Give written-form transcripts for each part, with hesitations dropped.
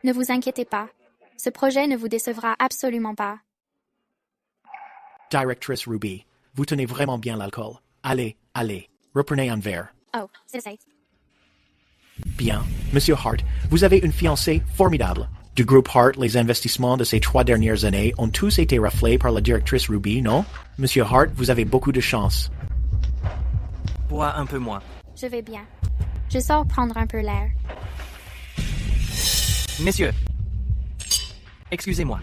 Ne vous inquiétez pas. Ce projet ne vous décevra absolument pas. Directrice Ruby, vous tenez vraiment bien l'alcool. Allez, allez, reprenez un verre. Oh, c'est ça. Bien. Monsieur Hart, vous avez une fiancée formidable. Du groupe Hart, les investissements de ces 3 dernières années ont tous été raflés par la directrice Ruby, non? Monsieur Hart, vous avez beaucoup de chance. Bois un peu moins. Je vais bien. Je sors prendre un peu l'air. Messieurs, excusez-moi.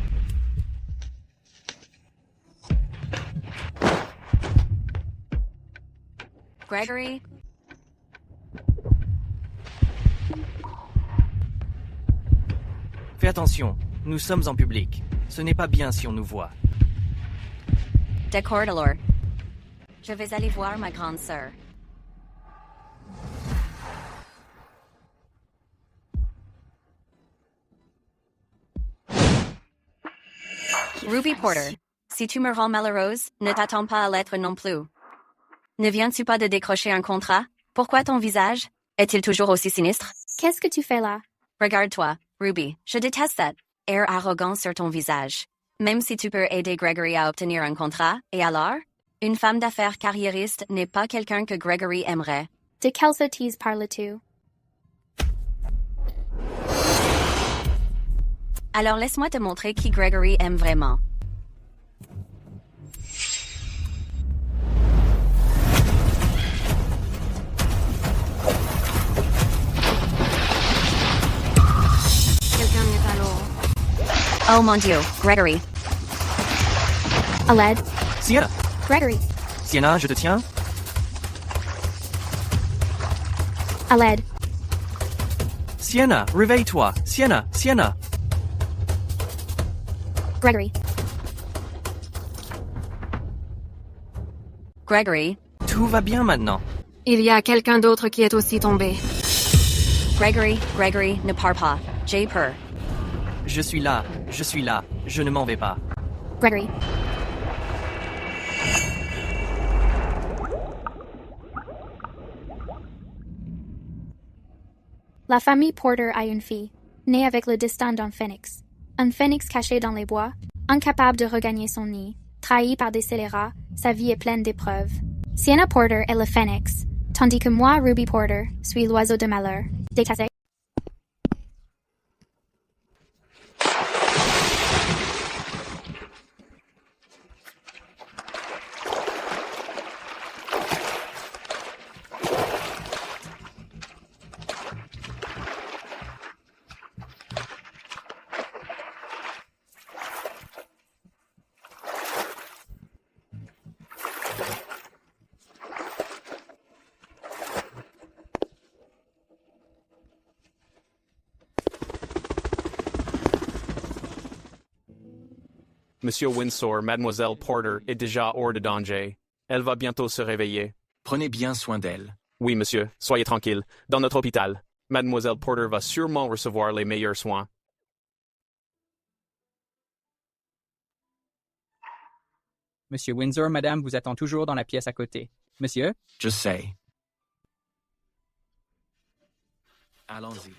Gregory? Fais attention, nous sommes en public. Ce n'est pas bien si on nous voit. D'accord, alors. Je vais aller voir ma grande sœur. Ruby Porter, si tu me rends malheureuse, ne t'attends pas à l'être non plus. Ne viens-tu pas de décrocher un contrat? Pourquoi ton visage est-il toujours aussi sinistre? Qu'est-ce que tu fais là? Regarde-toi, Ruby, je déteste cet air arrogant sur ton visage. Même si tu peux aider Gregory à obtenir un contrat, et alors? Une femme d'affaires carriériste n'est pas quelqu'un que Gregory aimerait. De quelle sottise parles-tu? Alors laisse-moi te montrer qui Gregory aime vraiment. Quelqu'un n'est à l'eau. Oh mon Dieu, Gregory. À l'aide. Sienna! Gregory. Sienna, je te tiens? À l'aide. Sienna, réveille-toi! Sienna! Sienna! Gregory. Gregory. Tout va bien maintenant. Il y a quelqu'un d'autre qui est aussi tombé. Gregory, ne pars pas. J'ai peur. Je suis là, je ne m'en vais pas. Gregory. La famille Porter a une fille, née avec le destin d'un phénix. Un phénix caché dans les bois, incapable de regagner son nid, trahi par des scélérats, sa vie est pleine d'épreuves. Sienna Porter est le phénix, tandis que moi, Ruby Porter, suis l'oiseau de malheur. Détassé. Monsieur Windsor, Mademoiselle Porter est déjà hors de danger. Elle va bientôt se réveiller. Prenez bien soin d'elle. Oui, monsieur, soyez tranquille. Dans notre hôpital, Mademoiselle Porter va sûrement recevoir les meilleurs soins. Monsieur Windsor, madame vous attend toujours dans la pièce à côté. Monsieur? Je sais. Allons-y.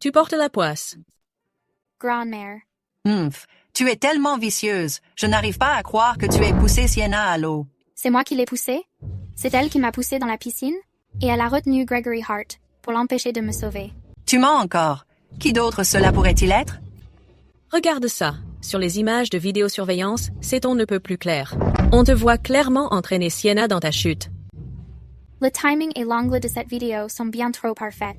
Tu portes la poisse. Grand-mère. Tu es tellement vicieuse. Je n'arrive pas à croire que tu aies poussé Sienna à l'eau. C'est moi qui l'ai poussée. C'est elle qui m'a poussée dans la piscine, et elle a retenu Gregory Hart pour l'empêcher de me sauver. Tu mens encore. Qui d'autre cela pourrait-il être? Regarde ça. Sur les images de vidéosurveillance, c'est on ne peut plus clair. On te voit clairement entraîner Sienna dans ta chute. Le timing et l'angle de cette vidéo sont bien trop parfaits.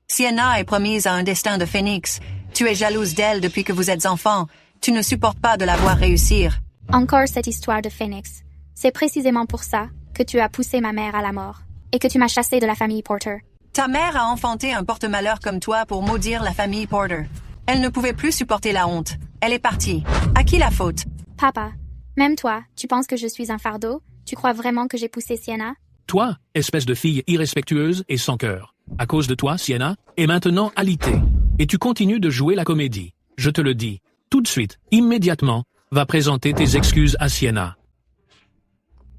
Sienna est promise à un destin de phénix. Tu es jalouse d'elle depuis que vous êtes enfant. Tu ne supportes pas de la voir réussir. Encore cette histoire de phénix. C'est précisément pour ça que tu as poussé ma mère à la mort, et que tu m'as chassée de la famille Porter. Ta mère a enfanté un porte-malheur comme toi pour maudire la famille Porter. Elle ne pouvait plus supporter la honte. Elle est partie. À qui la faute? Papa, même toi, tu penses que je suis un fardeau? Tu crois vraiment que j'ai poussé Sienna? Toi, espèce de fille irrespectueuse et sans cœur. À cause de toi, Sienna, est maintenant alité. Et tu continues de jouer la comédie. Je te le dis. Tout de suite, immédiatement, va présenter tes excuses à Sienna.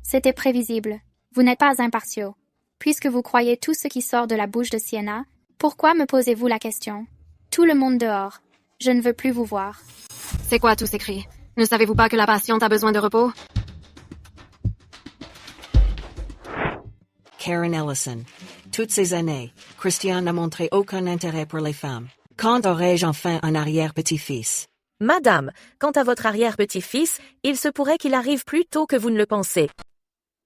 C'était prévisible. Vous n'êtes pas impartiaux. Puisque vous croyez tout ce qui sort de la bouche de Sienna, pourquoi me posez-vous la question? Tout le monde dehors. Je ne veux plus vous voir. C'est quoi tous ces cris? Ne savez-vous pas que la patiente a besoin de repos? Karen Ellison. Toutes ces années, Christian n'a montré aucun intérêt pour les femmes. Quand aurai-je enfin un arrière-petit-fils? Madame, quant à votre arrière-petit-fils, il se pourrait qu'il arrive plus tôt que vous ne le pensez.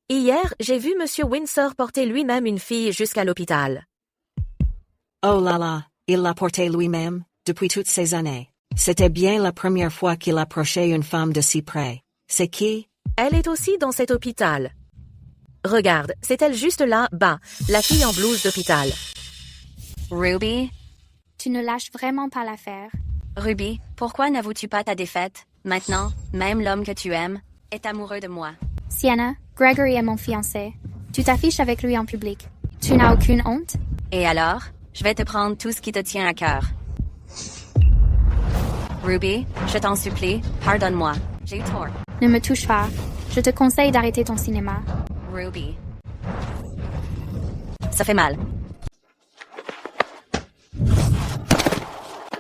Hier, j'ai vu Monsieur Windsor porter lui-même une fille jusqu'à l'hôpital. Oh là là, il l'a portée lui-même, depuis toutes ces années. C'était bien la première fois qu'il approchait une femme de si près. C'est qui? Elle est aussi dans cet hôpital. Regarde, c'est elle juste là, bas, la fille en blouse d'hôpital. Ruby? Tu ne lâches vraiment pas l'affaire. Ruby, pourquoi n'avoues-tu pas ta défaite? Maintenant, même l'homme que tu aimes est amoureux de moi. Sienna, Gregory est mon fiancé. Tu t'affiches avec lui en public. Tu n'as aucune honte? Et alors? Je vais te prendre tout ce qui te tient à cœur. Ruby, je t'en supplie, pardonne-moi. J'ai eu tort. Ne me touche pas. Je te conseille d'arrêter ton cinéma. Ruby. Ça fait mal.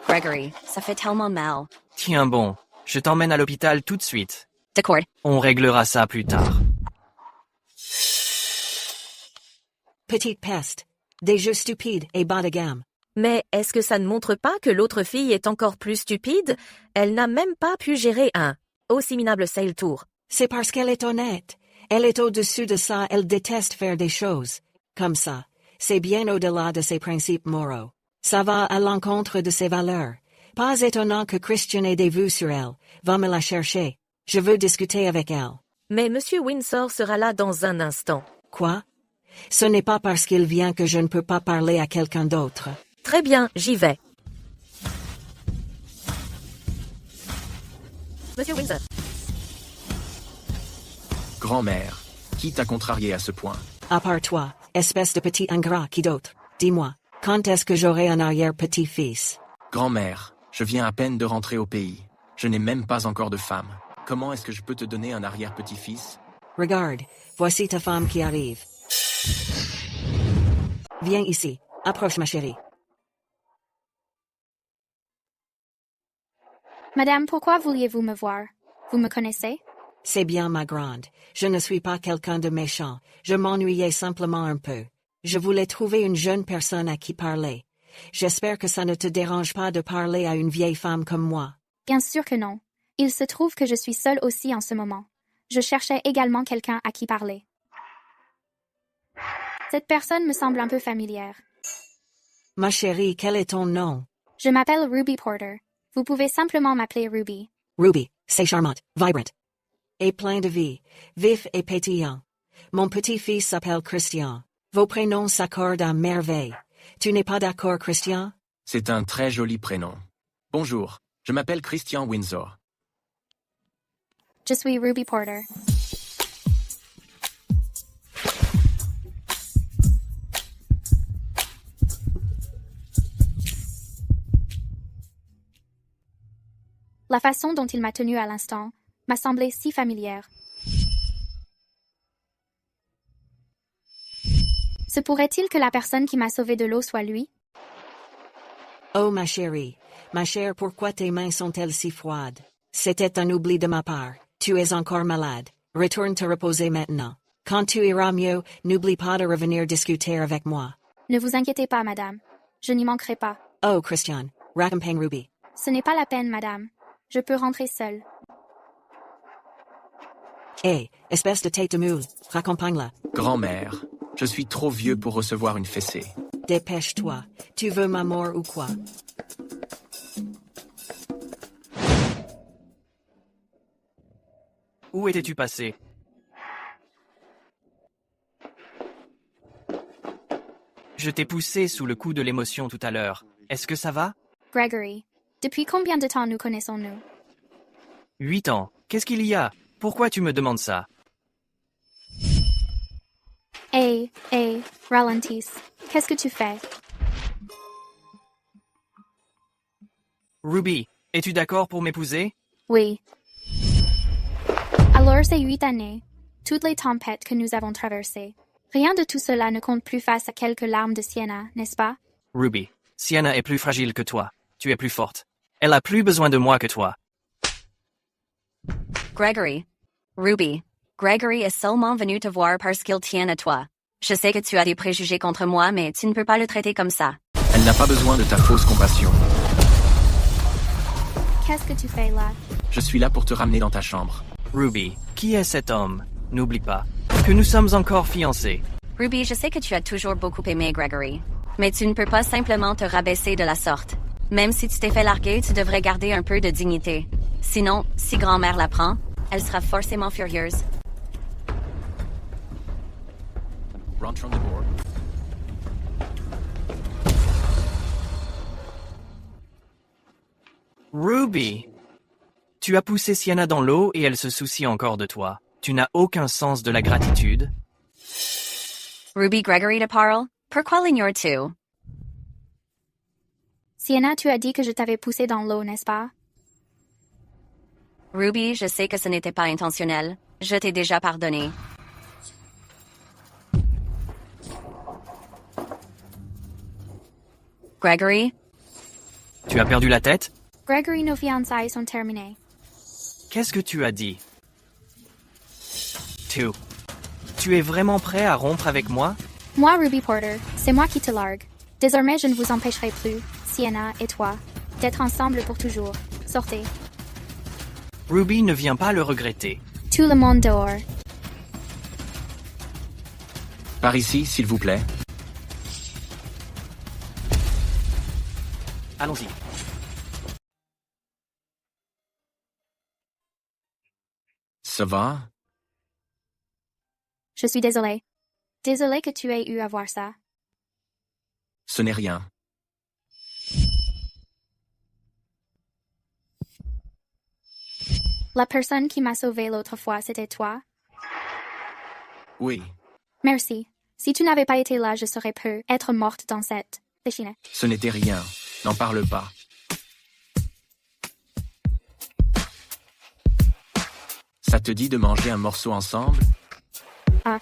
Gregory, ça fait tellement mal. Tiens bon, je t'emmène à l'hôpital tout de suite. D'accord. On réglera ça plus tard. Petite peste. Des jeux stupides et bas de gamme. Mais est-ce que ça ne montre pas que l'autre fille est encore plus stupide? Elle n'a même pas pu gérer un aussi minable sale tour. C'est parce qu'elle est honnête. Elle est au-dessus de ça, elle déteste faire des choses comme ça. C'est bien au-delà de ses principes moraux. Ça va à l'encontre de ses valeurs. Pas étonnant que Christian ait des vues sur elle. Va me la chercher. Je veux discuter avec elle. Mais Monsieur Windsor sera là dans un instant. Quoi? Ce n'est pas parce qu'il vient que je ne peux pas parler à quelqu'un d'autre. Très bien, j'y vais. Monsieur Windsor. Grand-mère, qui t'a contrarié à ce point? À part toi, espèce de petit ingrat, qui d'autre? Dis-moi, quand est-ce que j'aurai un arrière-petit-fils? Grand-mère, je viens à peine de rentrer au pays. Je n'ai même pas encore de femme. Comment est-ce que je peux te donner un arrière-petit-fils? Regarde, voici ta femme qui arrive. Viens ici, approche ma chérie. Madame, pourquoi vouliez-vous me voir? Vous me connaissez? C'est bien ma grande. Je ne suis pas quelqu'un de méchant. Je m'ennuyais simplement un peu. Je voulais trouver une jeune personne à qui parler. J'espère que ça ne te dérange pas de parler à une vieille femme comme moi. Bien sûr que non. Il se trouve que je suis seule aussi en ce moment. Je cherchais également quelqu'un à qui parler. Cette personne me semble un peu familière. Ma chérie, quel est ton nom? Je m'appelle Ruby Porter. Vous pouvez simplement m'appeler Ruby. Ruby, c'est charmante, vibrant. Et plein de vie, vif et pétillant. Mon petit-fils s'appelle Christian. Vos prénoms s'accordent à merveille. Tu n'es pas d'accord, Christian? C'est un très joli prénom. Bonjour, je m'appelle Christian Windsor. Je suis Ruby Porter. La façon dont il m'a tenue à l'instant m'a semblé si familière. Se pourrait-il que la personne qui m'a sauvée de l'eau soit lui? Oh ma chérie, ma chère, pourquoi tes mains sont-elles si froides? C'était un oubli de ma part. Tu es encore malade. Retourne te reposer maintenant. Quand tu iras mieux, n'oublie pas de revenir discuter avec moi. Ne vous inquiétez pas, madame. Je n'y manquerai pas. Oh Christian, raccompagne Ruby. Ce n'est pas la peine, madame. Je peux rentrer seule. Hé, espèce de tête de moule, raccompagne-la. Grand-mère, je suis trop vieux pour recevoir une fessée. Dépêche-toi. Tu veux ma mort ou quoi? Où étais-tu passé? Je t'ai poussé sous le coup de l'émotion tout à l'heure. Est-ce que ça va? Gregory, depuis combien de temps nous connaissons-nous? 8 ans. Qu'est-ce qu'il y a? Pourquoi tu me demandes ça? Hey, Ralentisse. Qu'est-ce que tu fais? Ruby, es-tu d'accord pour m'épouser? Oui. Alors ces 8 années, toutes les tempêtes que nous avons traversées, rien de tout cela ne compte plus face à quelques larmes de Sienna, n'est-ce pas? Ruby, Sienna est plus fragile que toi. Tu es plus forte. Elle a plus besoin de moi que toi. Gregory. Ruby. Gregory est seulement venu te voir parce qu'il tient à toi. Je sais que tu as des préjugés contre moi, mais tu ne peux pas le traiter comme ça. Elle n'a pas besoin de ta fausse compassion. Qu'est-ce que tu fais là? Je suis là pour te ramener dans ta chambre. Ruby, qui est cet homme? N'oublie pas que nous sommes encore fiancés. Ruby, je sais que tu as toujours beaucoup aimé Gregory. Mais tu ne peux pas simplement te rabaisser de la sorte. Même si tu t'es fait larguer, tu devrais garder un peu de dignité. Sinon, si grand-mère l'apprend, elle sera forcément furieuse. Rentre from the board. Ruby! Tu as poussé Sienna dans l'eau et elle se soucie encore de toi. Tu n'as aucun sens de la gratitude. Ruby, Gregory te parle? Pourquoi l'ignores-tu? Sienna, tu as dit que je t'avais poussé dans l'eau, n'est-ce pas? Ruby, je sais que ce n'était pas intentionnel. Je t'ai déjà pardonné. Gregory? Tu as perdu la tête? Gregory, nos fiançailles sont terminées. Qu'est-ce que tu as dit? Tu es vraiment prêt à rompre avec moi? Moi, Ruby Porter, c'est moi qui te largue. Désormais, je ne vous empêcherai plus, Sienna et toi, d'être ensemble pour toujours. Sortez. Ruby ne vient pas le regretter. Tout le monde dehors. Par ici, s'il vous plaît. Allons-y. Ça va? Je suis désolée. Désolée que tu aies eu à voir ça. Ce n'est rien. La personne qui m'a sauvée l'autre fois, c'était toi? Oui. Merci. Si tu n'avais pas été là, je serais peu être morte dans cette piscine. Ce n'était rien. N'en parle pas. Ça te dit de manger un morceau ensemble? Ah.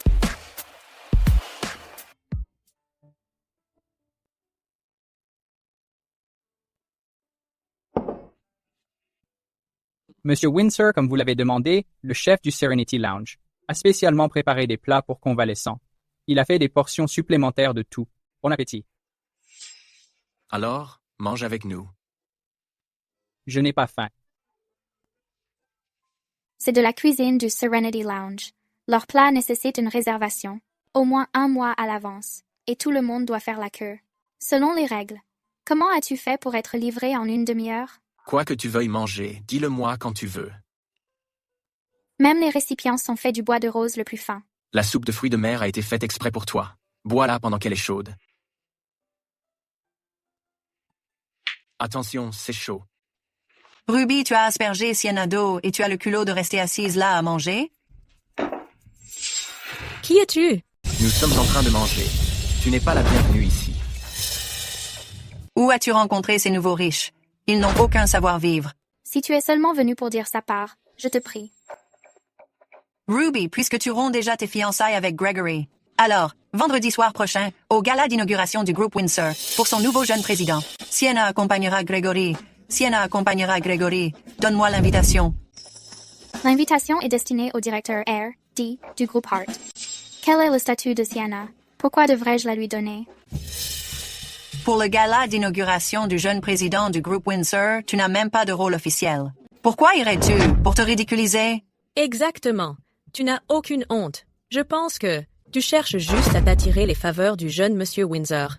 Monsieur Windsor, comme vous l'avez demandé, le chef du Serenity Lounge, a spécialement préparé des plats pour convalescents. Il a fait des portions supplémentaires de tout. Bon appétit. Alors, mange avec nous. Je n'ai pas faim. C'est de la cuisine du Serenity Lounge. Leur plat nécessite une réservation, au moins 1 mois à l'avance, et tout le monde doit faire la queue. Selon les règles, comment as-tu fait pour être livré en 1 demi-heure? Quoi que tu veuilles manger, dis-le-moi quand tu veux. Même les récipients sont faits du bois de rose le plus fin. La soupe de fruits de mer a été faite exprès pour toi. Bois-la pendant qu'elle est chaude. Attention, c'est chaud. Ruby, tu as aspergé Sienna d'eau et tu as le culot de rester assise là à manger? Qui es-tu? Nous sommes en train de manger. Tu n'es pas la bienvenue ici. Où as-tu rencontré ces nouveaux riches? Ils n'ont aucun savoir-vivre. Si tu es seulement venu pour dire sa part, je te prie. Ruby, puisque tu romps déjà tes fiançailles avec Gregory. Alors, vendredi soir prochain, au gala d'inauguration du groupe Windsor, pour son nouveau jeune président, Sienna accompagnera Gregory. Sienna accompagnera Gregory. Donne-moi l'invitation. L'invitation est destinée au directeur R.D. du groupe Hart. Quel est le statut de Sienna? Pourquoi devrais-je la lui donner? Pour le gala d'inauguration du jeune président du groupe Windsor, tu n'as même pas de rôle officiel. Pourquoi irais-tu? Pour te ridiculiser? Exactement. Tu n'as aucune honte. Je pense que tu cherches juste à t'attirer les faveurs du jeune Monsieur Windsor.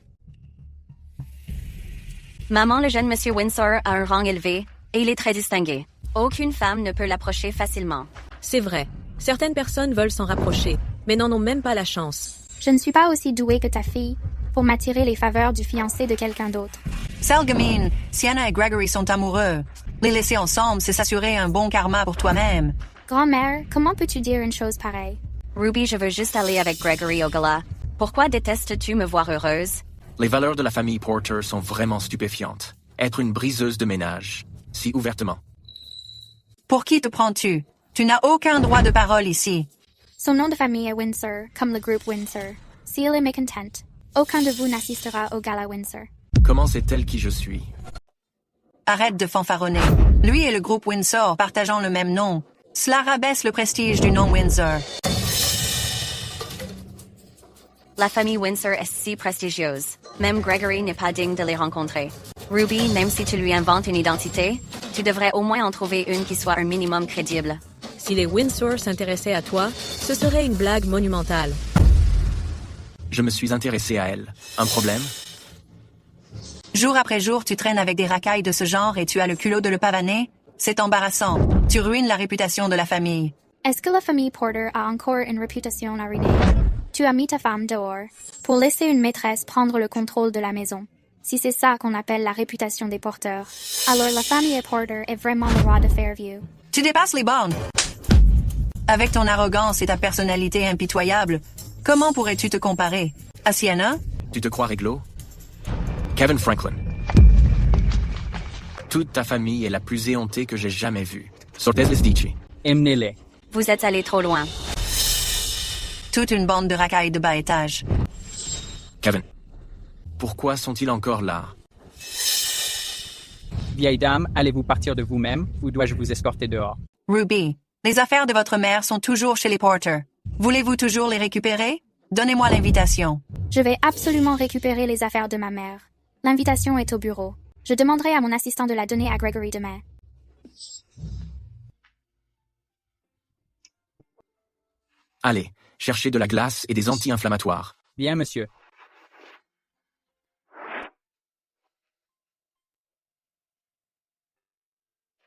Maman, le jeune Monsieur Windsor a un rang élevé, et il est très distingué. Aucune femme ne peut l'approcher facilement. C'est vrai. Certaines personnes veulent s'en rapprocher, mais n'en ont même pas la chance. Je ne suis pas aussi douée que ta fille pour m'attirer les faveurs du fiancé de quelqu'un d'autre. Sale gamine, Sienna et Gregory sont amoureux. Les laisser ensemble, c'est s'assurer un bon karma pour toi-même. Grand-mère, comment peux-tu dire une chose pareille? Ruby, je veux juste aller avec Gregory au gala. Pourquoi détestes-tu me voir heureuse? Les valeurs de la famille Porter sont vraiment stupéfiantes. Être une briseuse de ménage, si ouvertement. Pour qui te prends-tu? Tu n'as aucun droit de parole ici. Son nom de famille est Windsor, comme le groupe Windsor. S'il est mécontent, aucun de vous n'assistera au gala Windsor. Comment sait-elle qui je suis? Arrête de fanfaronner. Lui et le groupe Windsor partageant le même nom. Cela rabaisse le prestige du nom Windsor. La famille Windsor est si prestigieuse. Même Gregory n'est pas digne de les rencontrer. Ruby, même si tu lui inventes une identité, tu devrais au moins en trouver une qui soit un minimum crédible. Si les Windsor s'intéressaient à toi, ce serait une blague monumentale. Je me suis intéressé à elle. Un problème? Jour après jour, tu traînes avec des racailles de ce genre et tu as le culot de le pavaner? C'est embarrassant. Tu ruines la réputation de la famille. Est-ce que la famille Porter a encore une réputation à ruiner? Tu as mis ta femme dehors pour laisser une maîtresse prendre le contrôle de la maison. Si c'est ça qu'on appelle la réputation des porteurs, alors la famille Porter est vraiment le roi de Fairview. Tu dépasses les bornes. Avec ton arrogance et ta personnalité impitoyable, comment pourrais-tu te comparer à Sienna? Tu te crois réglo? Kevin Franklin. Toute ta famille est la plus éhontée que j'ai jamais vue. Sortez-les dici. Emmenez-les. Vous êtes allé trop loin. Toute une bande de racailles de bas étage. Kevin. Pourquoi sont-ils encore là? Vieille dame, allez-vous partir de vous-même ou dois-je vous escorter dehors? Ruby, les affaires de votre mère sont toujours chez les Porter. Voulez-vous toujours les récupérer? Donnez-moi l'invitation. Je vais absolument récupérer les affaires de ma mère. L'invitation est au bureau. Je demanderai à mon assistant de la donner à Gregory demain. Allez, cherchez de la glace et des anti-inflammatoires. Bien, monsieur.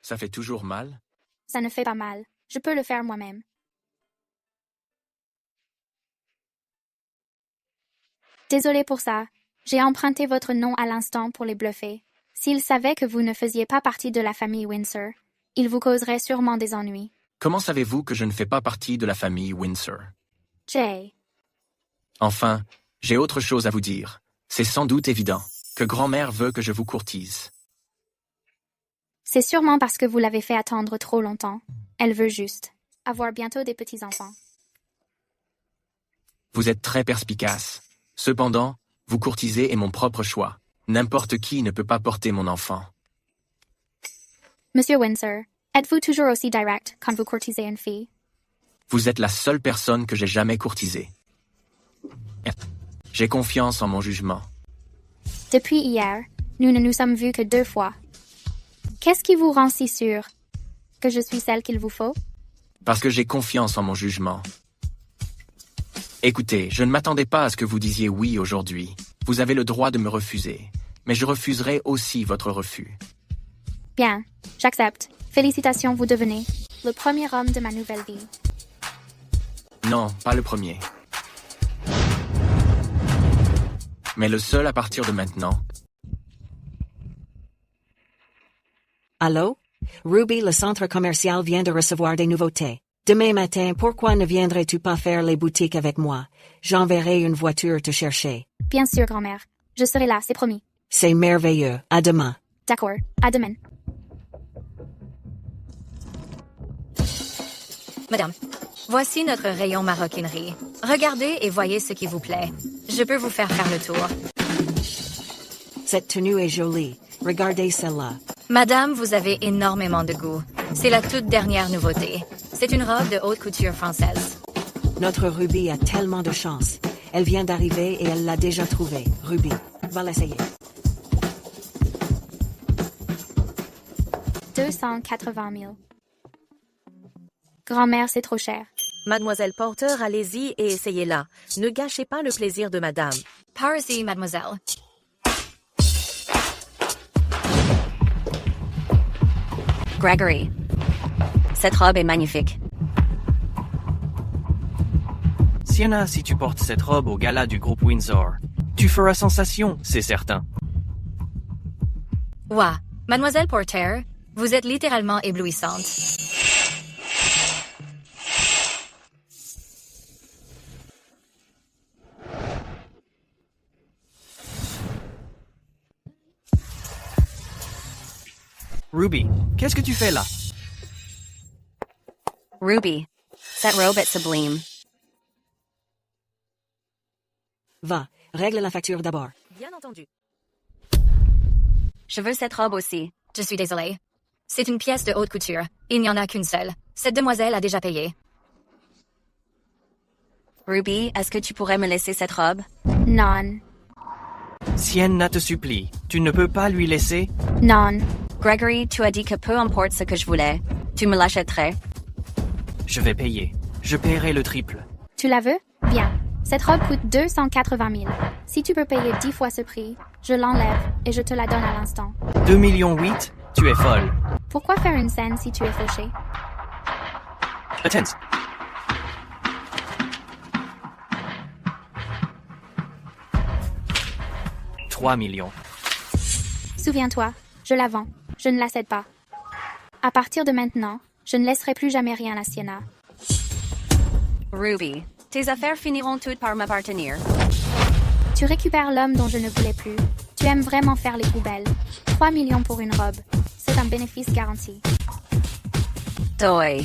Ça fait toujours mal? Ça ne fait pas mal. Je peux le faire moi-même. Désolé pour ça. J'ai emprunté votre nom à l'instant pour les bluffer. S'ils savaient que vous ne faisiez pas partie de la famille Windsor, ils vous causeraient sûrement des ennuis. Comment savez-vous que je ne fais pas partie de la famille Windsor? Jay. Enfin, j'ai autre chose à vous dire. C'est sans doute évident que grand-mère veut que je vous courtise. C'est sûrement parce que vous l'avez fait attendre trop longtemps. Elle veut juste avoir bientôt des petits-enfants. Vous êtes très perspicace. Cependant, vous courtiser est mon propre choix. N'importe qui ne peut pas porter mon enfant. Monsieur Windsor, êtes-vous toujours aussi direct quand vous courtisez une fille? Vous êtes la seule personne que j'ai jamais courtisée. J'ai confiance en mon jugement. Depuis hier, nous ne nous sommes vus que 2 fois. Qu'est-ce qui vous rend si sûr que je suis celle qu'il vous faut? Parce que j'ai confiance en mon jugement. Écoutez, je ne m'attendais pas à ce que vous disiez oui aujourd'hui. Vous avez le droit de me refuser, mais je refuserai aussi votre refus. Bien, j'accepte. Félicitations, vous devenez le premier homme de ma nouvelle vie. Non, pas le premier. Mais le seul à partir de maintenant. Allô? Ruby, le centre commercial vient de recevoir des nouveautés. Demain matin, pourquoi ne viendrais-tu pas faire les boutiques avec moi? J'enverrai une voiture te chercher. Bien sûr, grand-mère. Je serai là, c'est promis. C'est merveilleux. À demain. D'accord, à demain. Madame, voici notre rayon maroquinerie. Regardez et voyez ce qui vous plaît. Je peux vous faire le tour. Cette tenue est jolie. Regardez celle-là. Madame, vous avez énormément de goût. C'est la toute dernière nouveauté. C'est une robe de haute couture française. Notre Ruby a tellement de chance. Elle vient d'arriver et elle l'a déjà trouvée. Ruby, va l'essayer. 280 000. Grand-mère, c'est trop cher. Mademoiselle Porter, allez-y et essayez-la. Ne gâchez pas le plaisir de madame. Par ici, mademoiselle. Gregory, cette robe est magnifique. Sienna, si tu portes cette robe au gala du groupe Windsor, tu feras sensation, c'est certain. Ouah, mademoiselle Porter, vous êtes littéralement éblouissante. Ruby, qu'est-ce que tu fais là? Ruby, cette robe est sublime. Va, règle la facture d'abord. Bien entendu. Je veux cette robe aussi. Je suis désolée. C'est une pièce de haute couture. Il n'y en a qu'une seule. Cette demoiselle a déjà payé. Ruby, est-ce que tu pourrais me laisser cette robe? Non. Sienna te supplie. Tu ne peux pas lui laisser? Non. Gregory, tu as dit que peu importe ce que je voulais, tu me l'achèterais. Je vais payer. Je paierai le triple. Tu la veux? Bien. Cette robe coûte 280 000. Si tu peux payer 10 fois ce prix, je l'enlève et je te la donne à l'instant. 2,8 millions? Tu es folle. Pourquoi faire une scène si tu es fauché? Attends. « 3 millions. Souviens-toi, je la vends. Je ne la cède pas. À partir de maintenant, je ne laisserai plus jamais rien à Sienna. Ruby, tes affaires finiront toutes par m'appartenir. Tu récupères l'homme dont je ne voulais plus. Tu aimes vraiment faire les poubelles. 3 millions pour une robe. C'est un bénéfice garanti. Toi.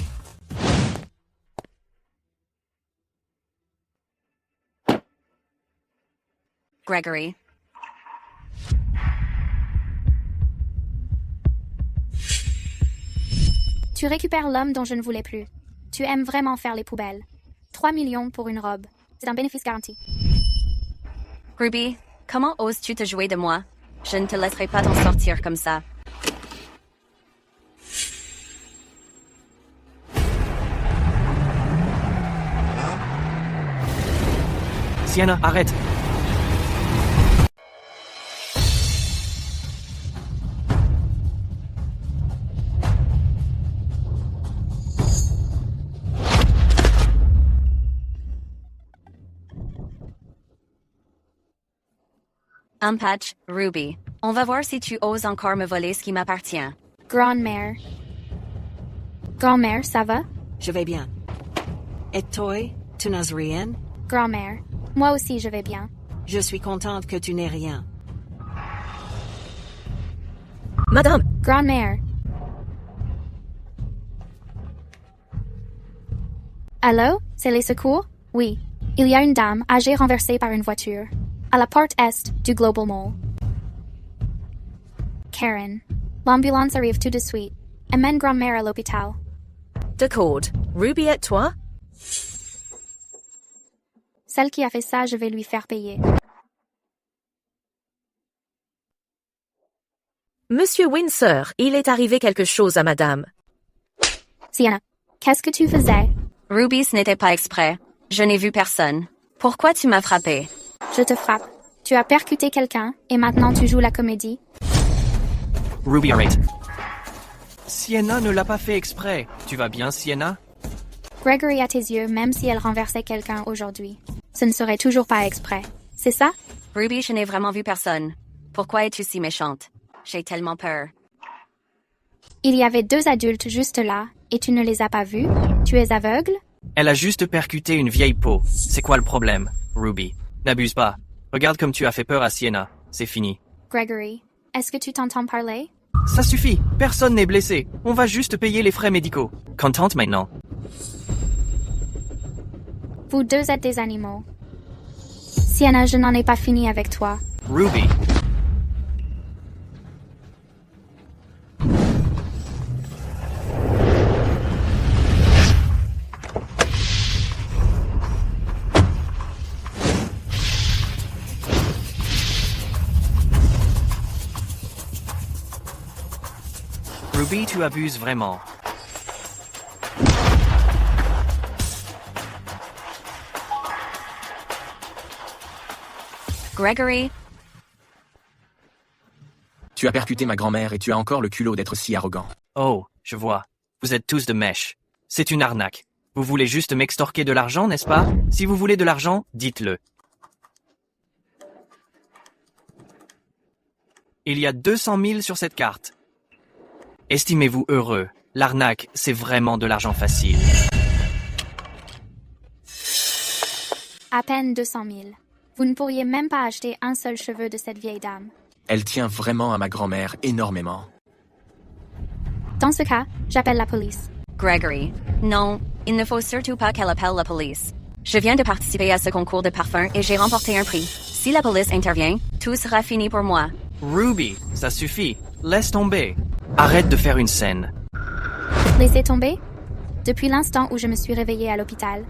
Gregory. Tu récupères l'homme dont je ne voulais plus. Tu aimes vraiment faire les poubelles. 3 millions pour une robe. C'est un bénéfice garanti. Ruby, comment oses-tu te jouer de moi? Je ne te laisserai pas t'en sortir comme ça. Sienna, arrête. Un patch, Ruby. On va voir si tu oses encore me voler ce qui m'appartient. Grand-mère. Grand-mère, ça va? Je vais bien. Et toi, tu n'as rien? Grand-mère. Moi aussi, je vais bien. Je suis contente que tu n'aies rien. Madame! Grand-mère. Allô? C'est les secours? Oui. Il y a une dame âgée renversée par une voiture. À la porte est du Global Mall. Karen. L'ambulance arrive tout de suite. Amène grand-mère à l'hôpital. D'accord. Ruby et toi? Celle qui a fait ça, je vais lui faire payer. Monsieur Windsor, il est arrivé quelque chose à madame. Sienna, qu'est-ce que tu faisais? Ruby, ce n'était pas exprès. Je n'ai vu personne. Pourquoi tu m'as frappé? Je te frappe. Tu as percuté quelqu'un et maintenant tu joues la comédie. Ruby, arrête. Sienna ne l'a pas fait exprès. Tu vas bien, Sienna? Gregory à tes yeux, même si elle renversait quelqu'un aujourd'hui. Ce ne serait toujours pas exprès. C'est ça? Ruby, je n'ai vraiment vu personne. Pourquoi es-tu si méchante? J'ai tellement peur. Il y avait 2 adultes juste là et tu ne les as pas vus? Tu es aveugle? Elle a juste percuté une vieille peau. C'est quoi le problème, Ruby? N'abuse pas. Regarde comme tu as fait peur à Sienna. C'est fini. Gregory, est-ce que tu t'entends parler? Ça suffit. Personne n'est blessé. On va juste payer les frais médicaux. Contente maintenant? Vous deux êtes des animaux. Sienna, je n'en ai pas fini avec toi. Ruby. Ruby, tu abuses vraiment. Gregory. Tu as percuté ma grand-mère et tu as encore le culot d'être si arrogant. Oh, je vois. Vous êtes tous de mèche. C'est une arnaque. Vous voulez juste m'extorquer de l'argent, n'est-ce pas? Si vous voulez de l'argent, dites-le. Il y a 200 000 sur cette carte. Estimez-vous heureux. L'arnaque, c'est vraiment de l'argent facile. À peine 200 000. Vous ne pourriez même pas acheter un seul cheveu de cette vieille dame. Elle tient vraiment à ma grand-mère énormément. Dans ce cas, j'appelle la police. Gregory. Non, il ne faut surtout pas qu'elle appelle la police. Je viens de participer à ce concours de parfum et j'ai remporté un prix. Si la police intervient, tout sera fini pour moi. Ruby, ça suffit. Laisse tomber. Arrête de faire une scène. Laissez tomber? Depuis l'instant où je me suis réveillée à l'hôpital.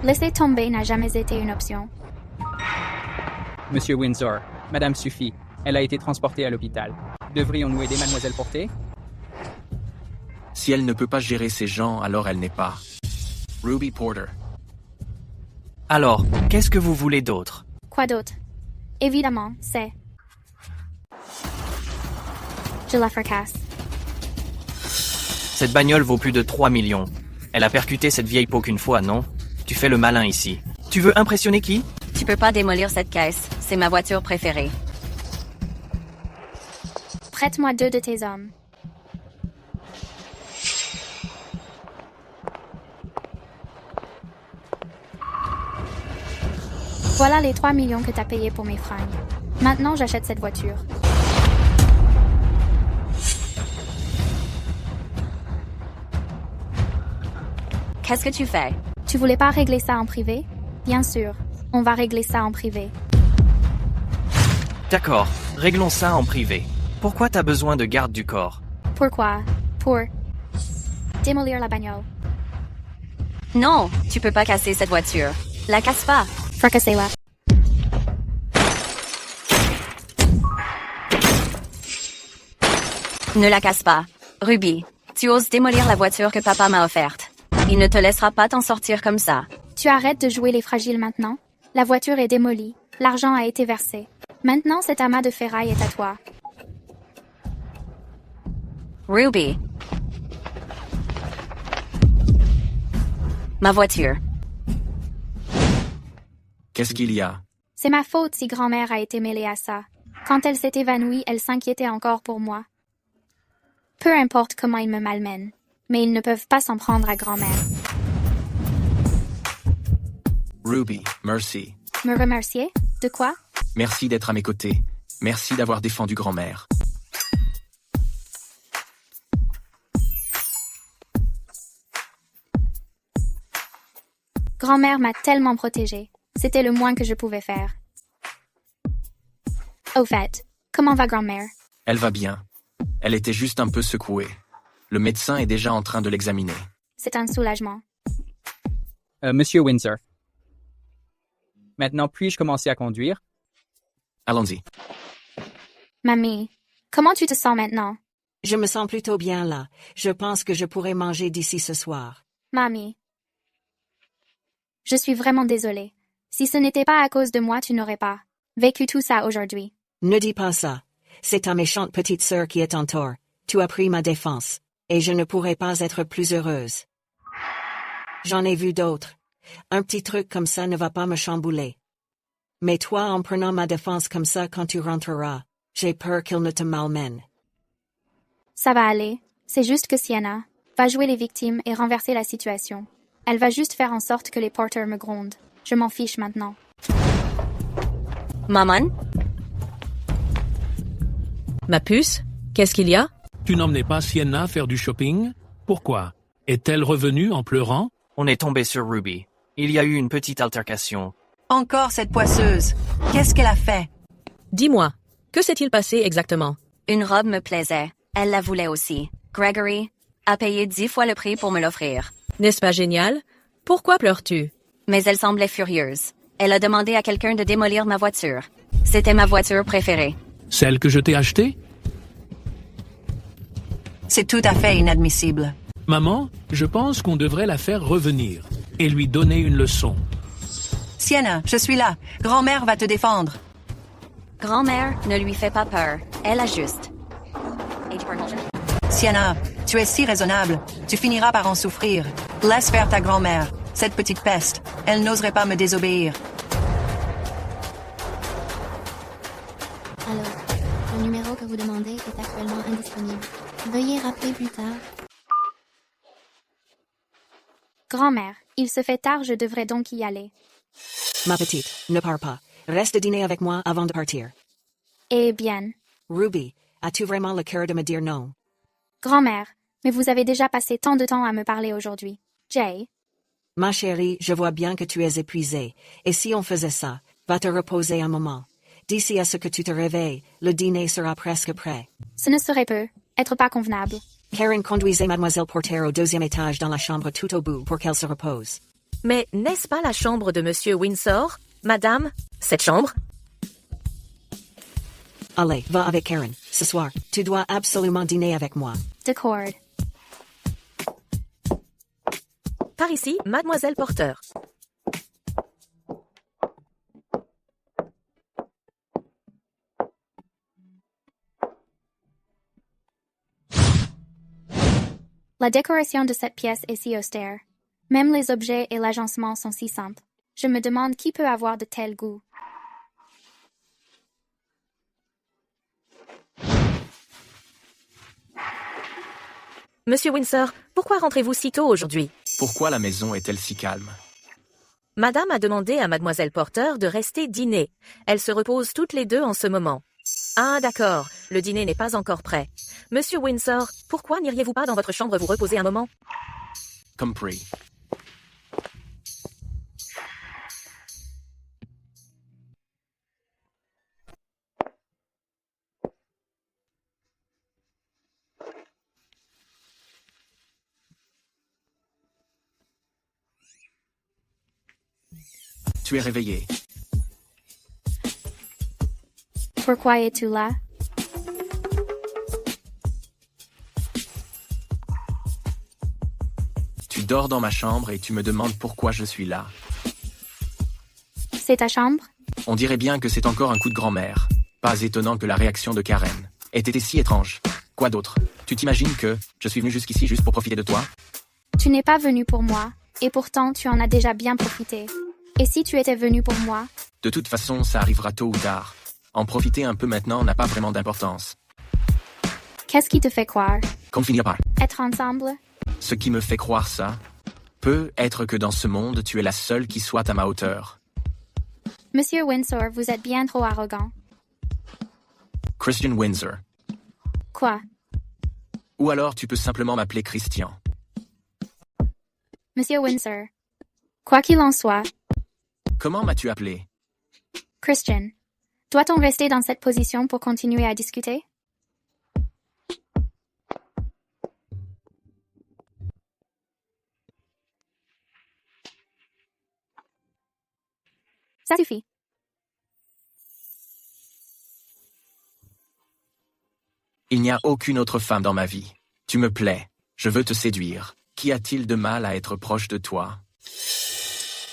Laisser tomber n'a jamais été une option. Monsieur Windsor, Madame suffit. Elle a été transportée à l'hôpital. Devrions-nous aider Mademoiselle Porter? Si elle ne peut pas gérer ces gens, alors elle n'est pas. Ruby Porter. Alors, qu'est-ce que vous voulez d'autre? Quoi d'autre? Évidemment, c'est... Je la fracasse. Cette bagnole vaut plus de 3 millions. Elle a percuté cette vieille peau qu'une fois, non? Tu fais le malin ici. Tu veux impressionner qui? Tu peux pas démolir cette caisse, c'est ma voiture préférée. Prête-moi 2 de tes hommes. Voilà les 3 millions que t'as payés pour mes fringues. Maintenant, j'achète cette voiture. Qu'est-ce que tu fais? Tu voulais pas régler ça en privé? Bien sûr, on va régler ça en privé. D'accord, réglons ça en privé. Pourquoi t'as besoin de garde du corps? Pourquoi? Pour démolir la bagnole. Non, tu peux pas casser cette voiture. La casse pas. Fracassez-la. Ne la casse pas. Ruby, tu oses démolir la voiture que papa m'a offerte. Il ne te laissera pas t'en sortir comme ça. Tu arrêtes de jouer les fragiles maintenant? La voiture est démolie. L'argent a été versé. Maintenant, cet amas de ferraille est à toi. Ruby. Ma voiture. Qu'est-ce qu'il y a? C'est ma faute si grand-mère a été mêlée à ça. Quand elle s'est évanouie, elle s'inquiétait encore pour moi. Peu importe comment ils me malmènent, mais ils ne peuvent pas s'en prendre à grand-mère. Ruby, merci. Me remercier? De quoi? Merci d'être à mes côtés. Merci d'avoir défendu grand-mère. Grand-mère m'a tellement protégée. C'était le moins que je pouvais faire. Au fait, comment va grand-mère? Elle va bien. Elle était juste un peu secouée. Le médecin est déjà en train de l'examiner. C'est un soulagement. Monsieur Windsor. Maintenant, puis-je commencer à conduire? Allons-y. Mamie, comment tu te sens maintenant? Je me sens plutôt bien là. Je pense que je pourrais manger d'ici ce soir. Mamie. Je suis vraiment désolée. Si ce n'était pas à cause de moi, tu n'aurais pas vécu tout ça aujourd'hui. Ne dis pas ça. C'est ta méchante petite sœur qui est en tort. Tu as pris ma défense. Et je ne pourrais pas être plus heureuse. J'en ai vu d'autres. Un petit truc comme ça ne va pas me chambouler. Mais toi, en prenant ma défense comme ça quand tu rentreras, j'ai peur qu'il ne te malmène. Ça va aller. C'est juste que Sienna va jouer les victimes et renverser la situation. Elle va juste faire en sorte que les Porter me grondent. Je m'en fiche maintenant. Maman? Ma puce? Qu'est-ce qu'il y a? Tu n'emmenais pas Sienna faire du shopping? Pourquoi? Est-elle revenue en pleurant? On est tombé sur Ruby. Il y a eu une petite altercation. Encore cette poisseuse. Qu'est-ce qu'elle a fait? Dis-moi, que s'est-il passé exactement? Une robe me plaisait. Elle la voulait aussi. Gregory a payé 10 fois le prix pour me l'offrir. N'est-ce pas génial? Pourquoi pleures-tu? Mais elle semblait furieuse. Elle a demandé à quelqu'un de démolir ma voiture. C'était ma voiture préférée. Celle que je t'ai achetée? C'est tout à fait inadmissible. Maman, je pense qu'on devrait la faire revenir et lui donner une leçon. Sienna, je suis là. Grand-mère va te défendre. Grand-mère ne lui fait pas peur. Elle a juste. Sienna, tu es si raisonnable. Tu finiras par en souffrir. Laisse faire ta grand-mère. Cette petite peste. Elle n'oserait pas me désobéir. Alors, le numéro que vous demandez est actuellement indisponible. Veuillez rappeler plus tard. Grand-mère, il se fait tard, je devrais donc y aller. Ma petite, ne pars pas. Reste dîner avec moi avant de partir. Eh bien. Ruby, as-tu vraiment le cœur de me dire non? Grand-mère, mais vous avez déjà passé tant de temps à me parler aujourd'hui. Jay. Ma chérie, je vois bien que tu es épuisée, et si on faisait ça, va te reposer un moment. D'ici à ce que tu te réveilles, le dîner sera presque prêt. Ce ne serait peu, être pas convenable. Karen, conduisez Mademoiselle Porter au 2e étage dans la chambre tout au bout pour qu'elle se repose. Mais n'est-ce pas la chambre de Monsieur Windsor, madame? Cette chambre? Allez, va avec Karen. Ce soir, tu dois absolument dîner avec moi. D'accord. Par ici, Mademoiselle Porter. La décoration de cette pièce est si austère. Même les objets et l'agencement sont si simples. Je me demande qui peut avoir de tels goûts. Monsieur Windsor, pourquoi rentrez-vous si tôt aujourd'hui? Pourquoi la maison est-elle si calme? Madame a demandé à Mademoiselle Porter de rester dîner. Elles se reposent toutes les deux en ce moment. Ah, d'accord, le dîner n'est pas encore prêt. Monsieur Windsor, pourquoi n'iriez-vous pas dans votre chambre vous reposer un moment? Compris. Tu es réveillé. Pourquoi es-tu là? Tu dors dans ma chambre et tu me demandes pourquoi je suis là. C'est ta chambre? On dirait bien que c'est encore un coup de grand-mère. Pas étonnant que la réaction de Karen ait été si étrange. Quoi d'autre? Tu t'imagines que je suis venu jusqu'ici juste pour profiter de toi? Tu n'es pas venu pour moi, et pourtant tu en as déjà bien profité. Et si tu étais venu pour moi? De toute façon, ça arrivera tôt ou tard. En profiter un peu maintenant n'a pas vraiment d'importance. Qu'est-ce qui te fait croire? Qu'on finira par Être ensemble? Ce qui me fait croire ça peut être que dans ce monde, tu es la seule qui soit à ma hauteur. Monsieur Windsor, vous êtes bien trop arrogant. Christian Windsor. Quoi? Ou alors tu peux simplement m'appeler Christian. Monsieur Windsor. Quoi qu'il en soit. Comment m'as-tu appelé? Christian. Doit-on rester dans cette position pour continuer à discuter? Ça suffit. Il n'y a aucune autre femme dans ma vie. Tu me plais. Je veux te séduire. Qu'y a-t-il de mal à être proche de toi?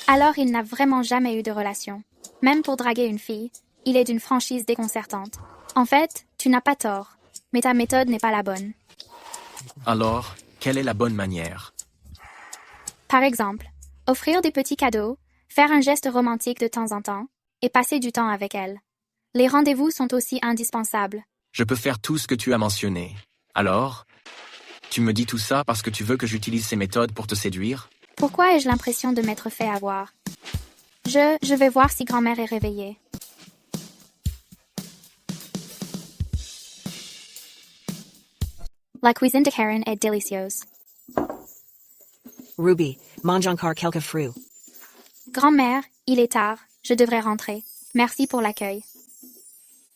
Alors il n'a vraiment jamais eu de relation. Même pour draguer une fille, il est d'une franchise déconcertante. En fait, tu n'as pas tort, mais ta méthode n'est pas la bonne. Alors, quelle est la bonne manière? Par exemple, offrir des petits cadeaux, faire un geste romantique de temps en temps, et passer du temps avec elle. Les rendez-vous sont aussi indispensables. Je peux faire tout ce que tu as mentionné. Alors, tu me dis tout ça parce que tu veux que j'utilise ces méthodes pour te séduire? Pourquoi ai-je l'impression de m'être fait avoir? Je vais voir si grand-mère est réveillée. La cuisine de Karen est délicieuse. Ruby, mange encore quelques fruits. Grand-mère, il est tard, je devrais rentrer. Merci pour l'accueil.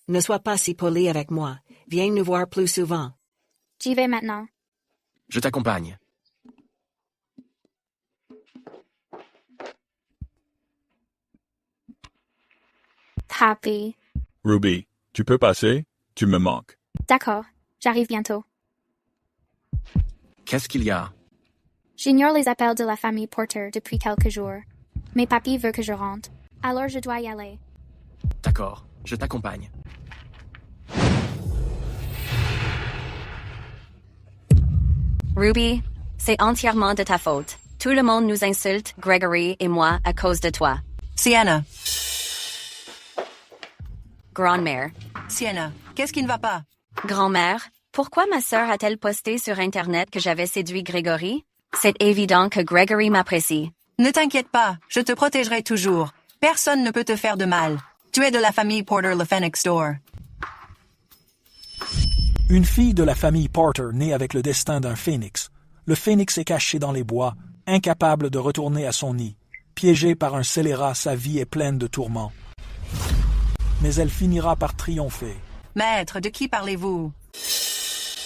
Ne sois pas si poli avec moi. Viens nous voir plus souvent. J'y vais maintenant. Je t'accompagne. Happy. Ruby, tu peux passer? Tu me manques. D'accord, j'arrive bientôt. Qu'est-ce qu'il y a? J'ignore les appels de la famille Porter depuis quelques jours. Mais papy veut que je rentre. Alors je dois y aller. D'accord, je t'accompagne. Ruby, c'est entièrement de ta faute. Tout le monde nous insulte, Gregory et moi, à cause de toi. Sienna. Grand-mère. Sienna, qu'est-ce qui ne va pas? Grand-mère, pourquoi ma sœur a-t-elle posté sur Internet que j'avais séduit Gregory? C'est évident que Gregory m'apprécie. Ne t'inquiète pas, je te protégerai toujours. Personne ne peut te faire de mal. Tu es de la famille Porter le Phoenix Door. Une fille de la famille Porter née avec le destin d'un phénix. Le phénix est caché dans les bois, incapable de retourner à son nid. Piégée par un scélérat, sa vie est pleine de tourments. Mais elle finira par triompher. Maître, de qui parlez-vous?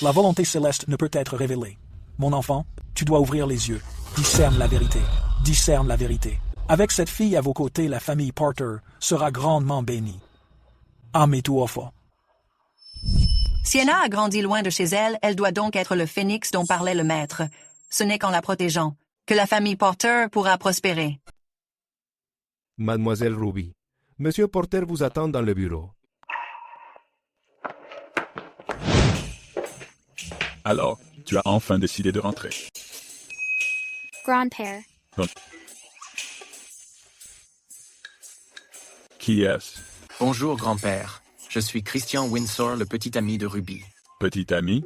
La volonté céleste ne peut être révélée. Mon enfant, tu dois ouvrir les yeux. Discerne la vérité. Discerne la vérité. Avec cette fille à vos côtés, la famille Porter sera grandement bénie. Ametuofo. Sienna a grandi loin de chez elle, elle doit donc être le phénix dont parlait le maître. Ce n'est qu'en la protégeant que la famille Porter pourra prospérer. Mademoiselle Ruby, Monsieur Porter vous attend dans le bureau. Alors, tu as enfin décidé de rentrer. Grand-père. Qui est-ce? Bonjour, grand-père. Je suis Christian Windsor, le petit ami de Ruby. Petit ami?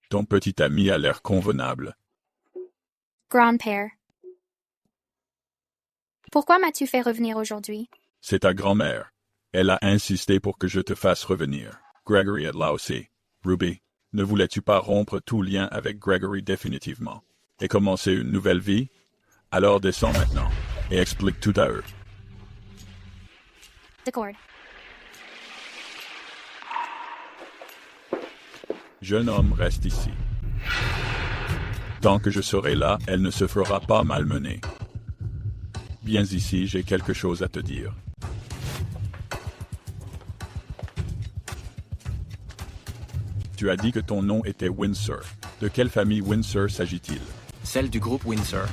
Ton petit ami a l'air convenable. Grand-père. Pourquoi m'as-tu fait revenir aujourd'hui? C'est ta grand-mère. Elle a insisté pour que je te fasse revenir. Gregory est là aussi. Ruby, ne voulais-tu pas rompre tout lien avec Gregory définitivement et commencer une nouvelle vie? Alors descends maintenant et explique tout à eux. D'accord. Jeune homme, reste ici. Tant que je serai là, elle ne se fera pas malmener. Viens ici, j'ai quelque chose à te dire. Tu as dit que ton nom était Windsor. De quelle famille Windsor s'agit-il? Celle du groupe Windsor.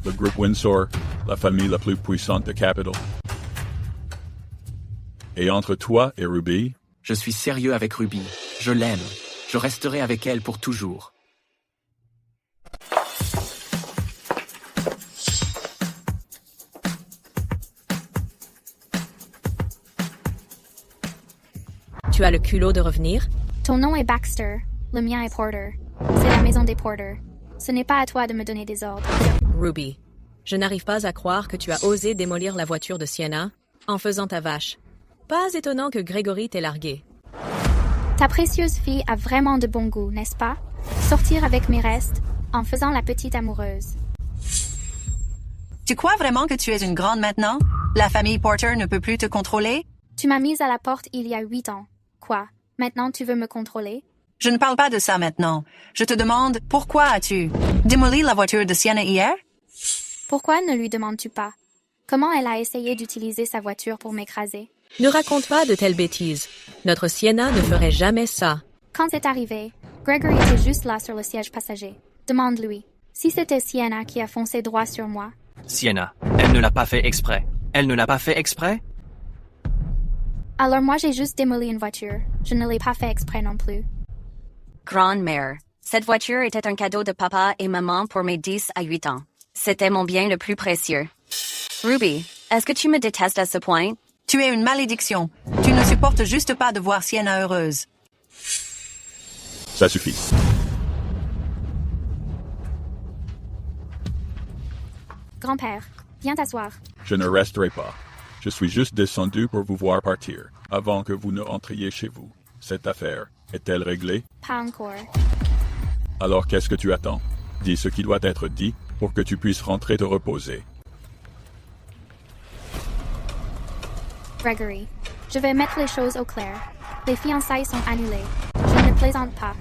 Le groupe Windsor, la famille la plus puissante de Capital. Et entre toi et Ruby? Je suis sérieux avec Ruby. Je l'aime. Je resterai avec elle pour toujours. Tu as le culot de revenir? Ton nom est Baxter, le mien est Porter. C'est la maison des Porter. Ce n'est pas à toi de me donner des ordres. Ruby, je n'arrive pas à croire que tu as osé démolir la voiture de Sienna en faisant ta vache. Pas étonnant que Gregory t'ait largué. Ta précieuse fille a vraiment de bon goût, n'est-ce pas? Sortir avec mes restes en faisant la petite amoureuse. Tu crois vraiment que tu es une grande maintenant? La famille Porter ne peut plus te contrôler? Tu m'as mise à la porte il y a 8 ans. Quoi? Maintenant tu veux me contrôler? Je ne parle pas de ça maintenant. Je te demande, pourquoi as-tu démoli la voiture de Sienna hier? Pourquoi ne lui demandes-tu pas? Comment elle a essayé d'utiliser sa voiture pour m'écraser? Ne raconte pas de telles bêtises. Notre Sienna ne ferait jamais ça. Quand c'est arrivé, Gregory était juste là sur le siège passager. Demande-lui. Si c'était Sienna qui a foncé droit sur moi. Sienna, elle ne l'a pas fait exprès. Elle ne l'a pas fait exprès? Alors moi j'ai juste démoli une voiture. Je ne l'ai pas fait exprès non plus. Grande-mère, cette voiture était un cadeau de papa et maman pour mes 10 à 8 ans. C'était mon bien le plus précieux. Ruby, est-ce que tu me détestes à ce point? Tu es une malédiction. Tu ne supportes juste pas de voir Sienna heureuse. Ça suffit. Grand-père, viens t'asseoir. Je ne resterai pas. Je suis juste descendu pour vous voir partir, avant que vous ne rentriez chez vous. Cette affaire, est-elle réglée? Pas encore. Alors qu'est-ce que tu attends? Dis ce qui doit être dit pour que tu puisses rentrer te reposer. Gregory, je vais mettre les choses au clair. Les fiançailles sont annulées. Je ne plaisante pas.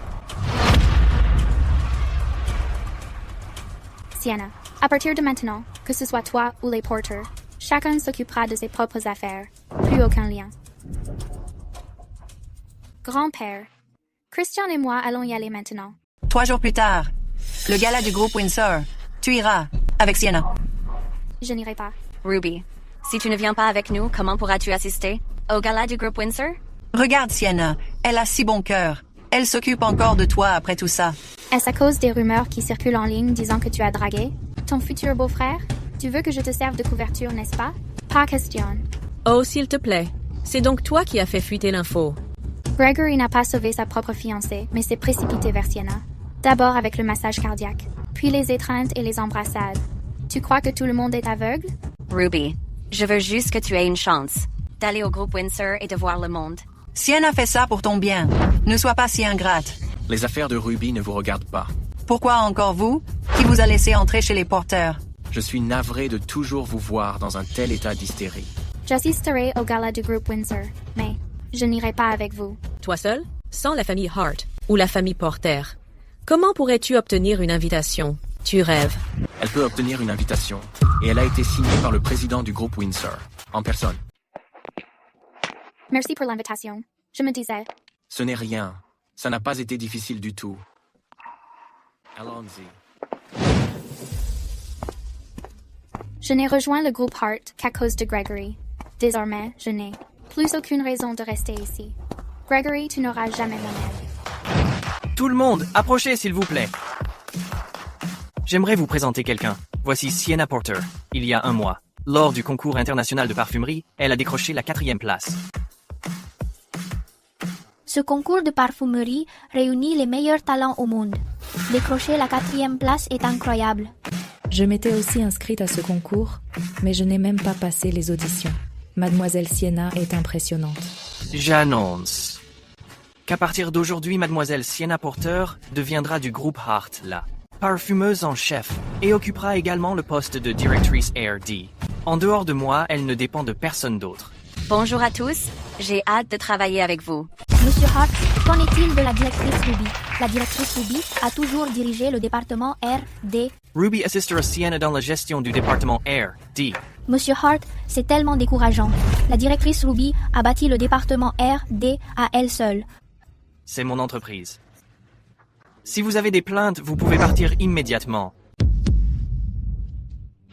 Sienna, à partir de maintenant, que ce soit toi ou les Porter, chacun s'occupera de ses propres affaires. Plus aucun lien. Grand-père, Christian et moi allons y aller maintenant. 3 jours plus tard, le gala du groupe Windsor. Tu iras avec Sienna. Je n'irai pas. Ruby, si tu ne viens pas avec nous, comment pourras-tu assister au gala du groupe Windsor? Regarde Sienna, elle a si bon cœur. Elle s'occupe encore de toi après tout ça. Est-ce à cause des rumeurs qui circulent en ligne disant que tu as dragué ton futur beau-frère? Tu veux que je te serve de couverture, n'est-ce pas? Pas question. Oh, s'il te plaît. C'est donc toi qui as fait fuiter l'info. Gregory n'a pas sauvé sa propre fiancée, mais s'est précipité vers Sienna. D'abord avec le massage cardiaque, puis les étreintes et les embrassades. Tu crois que tout le monde est aveugle? Ruby, Je veux juste que tu aies une chance d'aller au groupe Windsor et de voir le monde. Sienna fait ça pour ton bien. Ne sois pas si ingrate. Les affaires de Ruby ne vous regardent pas. Pourquoi encore vous? Qui vous a laissé entrer chez les porteurs? Je suis navré de toujours vous voir dans un tel état d'hystérie. J'assisterai au gala du groupe Windsor, mais je n'irai pas avec vous. Toi seul? Sans la famille Hart ou la famille Porter. Comment pourrais-tu obtenir une invitation? Tu rêves. Elle peut obtenir une invitation, et elle a été signée par le président du groupe Windsor, en personne. Merci pour l'invitation. Je me disais. Ce n'est rien. Ça n'a pas été difficile du tout. Allons-y. Je n'ai rejoint le groupe Hart qu'à cause de Gregory. Désormais, je n'ai plus aucune raison de rester ici. Gregory, tu n'auras jamais mon aide. Tout le monde, approchez s'il vous plaît. J'aimerais vous présenter quelqu'un. Voici Sienna Porter. Il y a un mois, lors du concours international de parfumerie, elle a décroché la 4e place. Ce concours de parfumerie réunit les meilleurs talents au monde. Décrocher la 4e place est incroyable. Je m'étais aussi inscrite à ce concours, mais je n'ai même pas passé les auditions. Mademoiselle Sienna est impressionnante. J'annonce qu'à partir d'aujourd'hui, Mademoiselle Sienna Porter deviendra du groupe Hart, la parfumeuse en chef, et occupera également le poste de directrice ARD. En dehors de moi, elle ne dépend de personne d'autre. Bonjour à tous, j'ai hâte de travailler avec vous. Monsieur Hart, qu'en est-il de la directrice Ruby? La directrice Ruby a toujours dirigé le département R.D. Ruby assistera Sienna dans la gestion du département R.D. Monsieur Hart, c'est tellement décourageant. La directrice Ruby a bâti le département R.D. à elle seule. C'est mon entreprise. Si vous avez des plaintes, vous pouvez partir immédiatement.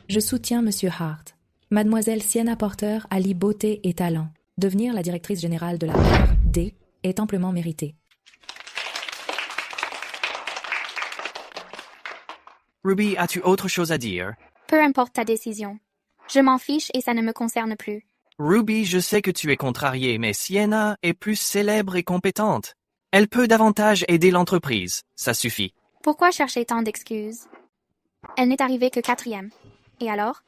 Je soutiens Monsieur Hart. Mademoiselle Sienna Porter allie beauté et talent. Devenir la directrice générale de la R.D. est amplement mérité. Ruby, as-tu autre chose à dire? Peu importe ta décision. Je m'en fiche et ça ne me concerne plus. Ruby, je sais que tu es contrariée, mais Sienna est plus célèbre et compétente. Elle peut davantage aider l'entreprise. Ça suffit. Pourquoi chercher tant d'excuses? Elle n'est arrivée que 4e. Et alors?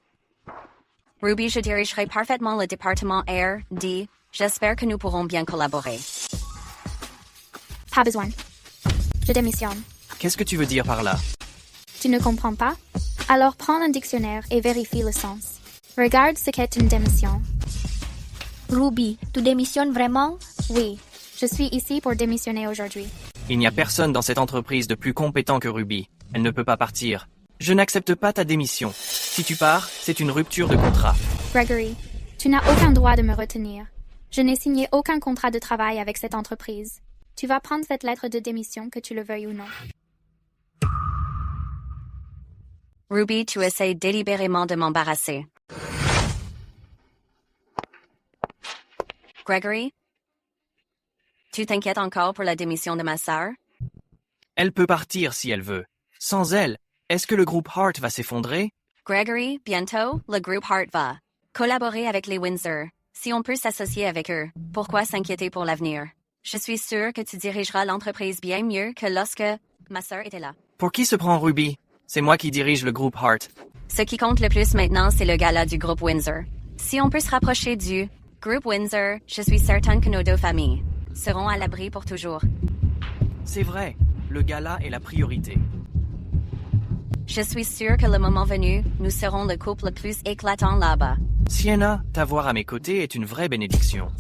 Ruby, je dirigerai parfaitement le département R.D. J'espère que nous pourrons bien collaborer. Pas besoin. Je démissionne. Qu'est-ce que tu veux dire par là? Tu ne comprends pas? Alors prends un dictionnaire et vérifie le sens. Regarde ce qu'est une démission. Ruby, tu démissionnes vraiment? Oui, je suis ici pour démissionner aujourd'hui. Il n'y a personne dans cette entreprise de plus compétent que Ruby. Elle ne peut pas partir. Je n'accepte pas ta démission. Si tu pars, c'est une rupture de contrat. Gregory, tu n'as aucun droit de me retenir. Je n'ai signé aucun contrat de travail avec cette entreprise. Tu vas prendre cette lettre de démission, que tu le veuilles ou non. Ruby, tu essaies délibérément de m'embarrasser. Gregory, tu t'inquiètes encore pour la démission de ma sœur? Elle peut partir si elle veut. Sans elle, est-ce que le groupe Hart va s'effondrer? Gregory, bientôt, le groupe Hart va collaborer avec les Windsor. Si on peut s'associer avec eux, pourquoi s'inquiéter pour l'avenir? Je suis sûre que tu dirigeras l'entreprise bien mieux que lorsque ma sœur était là. Pour qui se prend Ruby? C'est moi qui dirige le groupe Hart. Ce qui compte le plus maintenant, c'est le gala du groupe Windsor. Si on peut se rapprocher du groupe Windsor, je suis certaine que nos deux familles seront à l'abri pour toujours. C'est vrai, le gala est la priorité. Je suis sûre que le moment venu, nous serons le couple le plus éclatant là-bas. Sienna, t'avoir à mes côtés est une vraie bénédiction.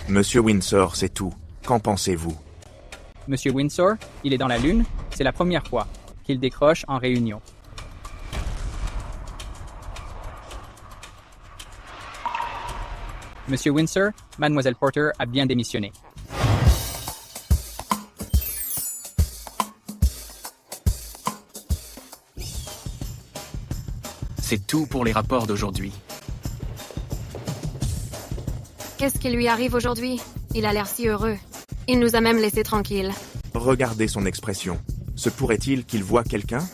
Monsieur Windsor, c'est tout. Qu'en pensez-vous? Monsieur Windsor, il est dans la lune, c'est la première fois qu'il décroche en réunion. Monsieur Windsor, Mademoiselle Porter a bien démissionné. C'est tout pour les rapports d'aujourd'hui. Qu'est-ce qui lui arrive aujourd'hui? Il a l'air si heureux. Il nous a même laissés tranquilles. Regardez son expression. Se pourrait-il qu'il voie quelqu'un?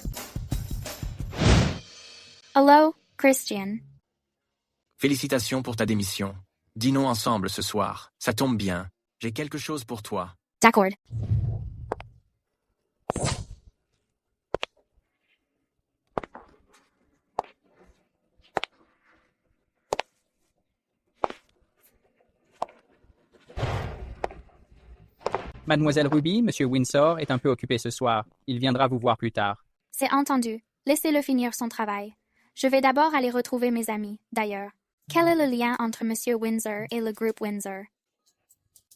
Hello, Christian. Félicitations pour ta démission. Dînons ensemble ce soir. Ça tombe bien. J'ai quelque chose pour toi. D'accord. Mademoiselle Ruby, Monsieur Windsor est un peu occupé ce soir. Il viendra vous voir plus tard. C'est entendu. Laissez-le finir son travail. Je vais d'abord aller retrouver mes amis, d'ailleurs. Quel est le lien entre Monsieur Windsor et le groupe Windsor?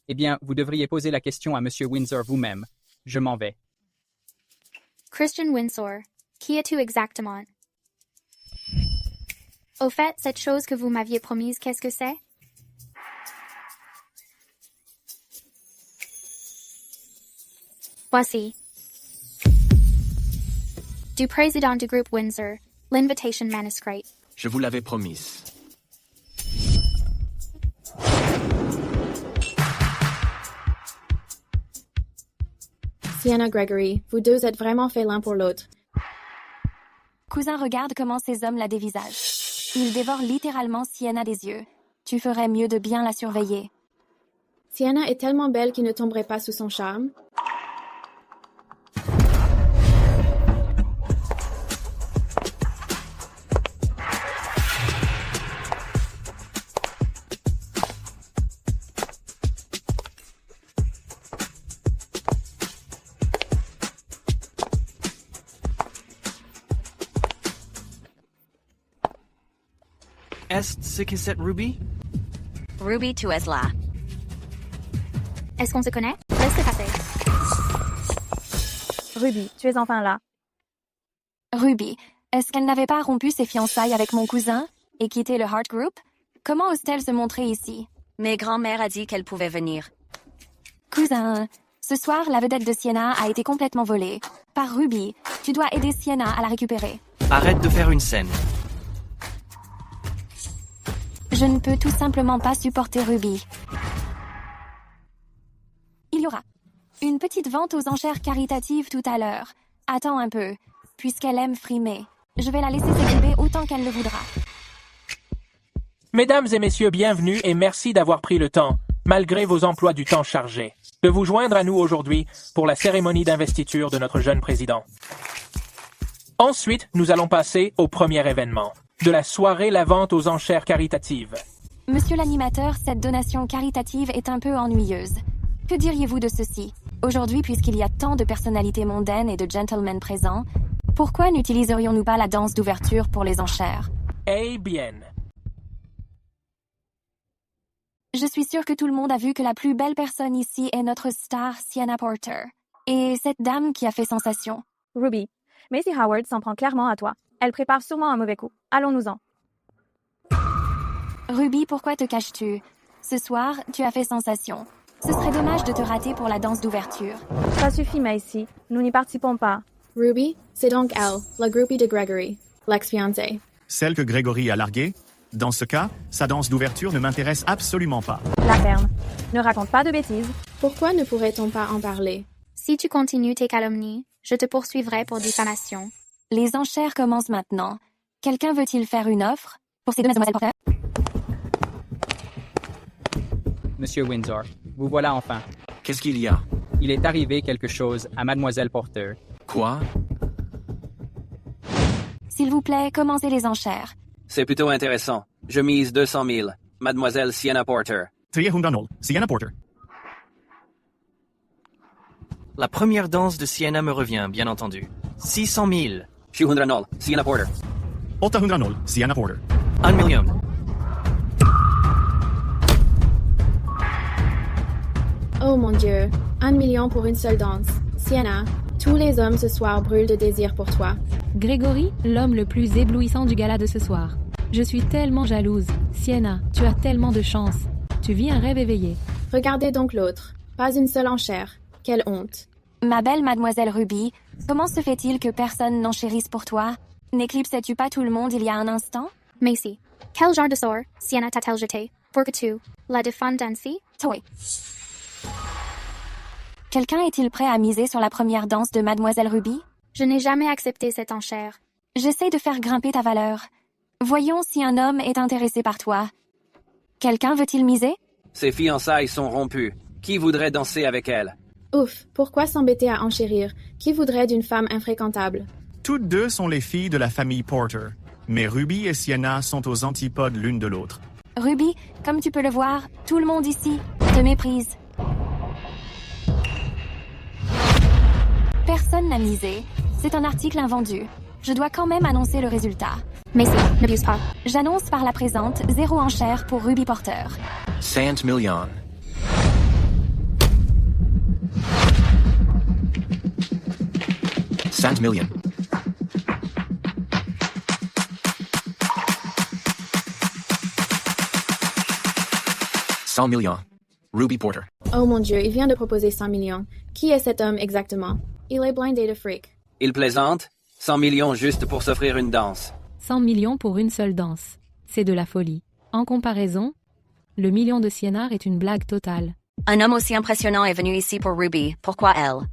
Eh bien, vous devriez poser la question à Monsieur Windsor vous-même. Je m'en vais. Christian Windsor, qui es-tu exactement? Au fait, cette chose que vous m'aviez promise, qu'est-ce que c'est? Voici. Du président du groupe Windsor, l'invitation manuscrite. Je vous l'avais promise. Sienna, Gregory, vous deux êtes vraiment faits l'un pour l'autre. Cousin, regarde comment ces hommes la dévisagent. Ils dévorent littéralement Sienna des yeux. Tu ferais mieux de bien la surveiller. Sienna est tellement belle qu'il ne tomberait pas sous son charme. Est-ce ce que c'est Ruby? Ruby, tu es là. Est-ce qu'on se connaît? Laisse-le passer. Ruby, tu es enfin là. Ruby, est-ce qu'elle n'avait pas rompu ses fiançailles avec mon cousin et quitté le Hart Group? Comment ose-t-elle se montrer ici? Mes grand-mères a dit qu'elle pouvait venir. Cousin, ce soir, la vedette de Sienna a été complètement volée. Par Ruby, tu dois aider Sienna à la récupérer. Arrête de faire une scène. Je ne peux tout simplement pas supporter Ruby. Il y aura une petite vente aux enchères caritatives tout à l'heure. Attends un peu, puisqu'elle aime frimer. Je vais la laisser s'exhiber autant qu'elle le voudra. Mesdames et messieurs, bienvenue et merci d'avoir pris le temps, malgré vos emplois du temps chargés, de vous joindre à nous aujourd'hui pour la cérémonie d'investiture de notre jeune président. Ensuite, nous allons passer au premier événement, de la soirée La Vente aux enchères caritatives. Monsieur l'animateur, cette donation caritative est un peu ennuyeuse. Que diriez-vous de ceci? Aujourd'hui, puisqu'il y a tant de personnalités mondaines et de gentlemen présents, pourquoi n'utiliserions-nous pas la danse d'ouverture pour les enchères? Eh bien. Je suis sûre que tout le monde a vu que la plus belle personne ici est notre star Sienna Porter. Et cette dame qui a fait sensation. Ruby, Macy Howard s'en prend clairement à toi. Elle prépare sûrement un mauvais coup. Allons-nous-en. Ruby, pourquoi te caches-tu? Ce soir, tu as fait sensation. Ce serait dommage de te rater pour la danse d'ouverture. Ça suffit, Macy. Nous n'y participons pas. Ruby, c'est donc elle, la groupie de Gregory, l'ex-fiancée. Celle que Gregory a larguée? Dans ce cas, sa danse d'ouverture ne m'intéresse absolument pas. La ferme. Ne raconte pas de bêtises. Pourquoi ne pourrait-on pas en parler? Si tu continues tes calomnies, je te poursuivrai pour diffamation. Les enchères commencent maintenant. Quelqu'un veut-il faire une offre pour ces deux mademoiselles Porter? Monsieur Windsor, vous voilà enfin. Qu'est-ce qu'il y a? Il est arrivé quelque chose à Mademoiselle Porter. Quoi? S'il vous plaît, commencez les enchères. C'est plutôt intéressant. Je mise 200 000. Mademoiselle Sienna Porter. 300 000. Sienna Porter. La première danse de Sienna me revient, bien entendu. 600 000. 700 000. Sienna Porter. 800 000. Sienna Porter. 1 million. Oh mon Dieu, 1 million pour une seule danse. Sienna, tous les hommes ce soir brûlent de désir pour toi. Gregory, l'homme le plus éblouissant du gala de ce soir. Je suis tellement jalouse. Sienna, tu as tellement de chance. Tu vis un rêve éveillé. Regardez donc l'autre. Pas une seule enchère. Quelle honte. Ma belle mademoiselle Ruby, comment se fait-il que personne n'enchérisse pour toi? N'éclipsais-tu pas tout le monde il y a un instant? Macy, quel genre de sort Sienna t'a-t-elle jeté pour que tu la défendes ainsi? Oui. Quelqu'un est-il prêt à miser sur la première danse de mademoiselle Ruby? Je n'ai jamais accepté cette enchère. J'essaie de faire grimper ta valeur. Voyons si un homme est intéressé par toi. Quelqu'un veut-il miser? Ses fiançailles sont rompues. Qui voudrait danser avec elle? Ouf, pourquoi s'embêter à enchérir? Qui voudrait d'une femme infréquentable? Toutes deux sont les filles de la famille Porter, mais Ruby et Sienna sont aux antipodes l'une de l'autre. Ruby, comme tu peux le voir, tout le monde ici te méprise. Personne n'a misé. C'est un article invendu. Je dois quand même annoncer le résultat. Macy, n'abuse pas. J'annonce par la présente 0 enchère pour Ruby Porter. 100 millions. $100 millions. $100 millions. Ruby Porter. Oh mon Dieu, il vient de proposer 100 millions. Qui est cet homme exactement? Il est blindé de fric. Il plaisante? 100 millions juste pour s'offrir une danse. 100 millions pour une seule danse. C'est de la folie. En comparaison, le million de Sienna est une blague totale. Un homme aussi impressionnant est venu ici pour Ruby. Pourquoi elle?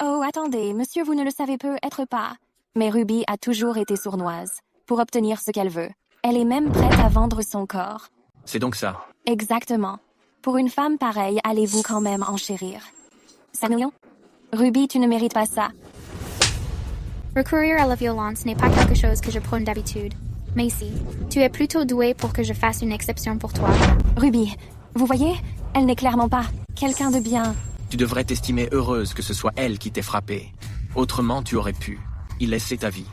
Oh, attendez, monsieur, vous ne le savez peut-être pas. Mais Ruby a toujours été sournoise. Pour obtenir ce qu'elle veut. Elle est même prête à vendre son corps. C'est donc ça. Exactement. Pour une femme pareille, allez-vous quand même enchérir? 5 millions? Ruby, tu ne mérites pas ça. Recourir à la violence n'est pas quelque chose que je prône d'habitude. Macy, tu es plutôt douée pour que je fasse une exception pour toi. Ruby, vous voyez? Elle n'est clairement pas quelqu'un de bien. Tu devrais t'estimer heureuse que ce soit elle qui t'ait frappé. Autrement, tu aurais pu y laisser ta vie.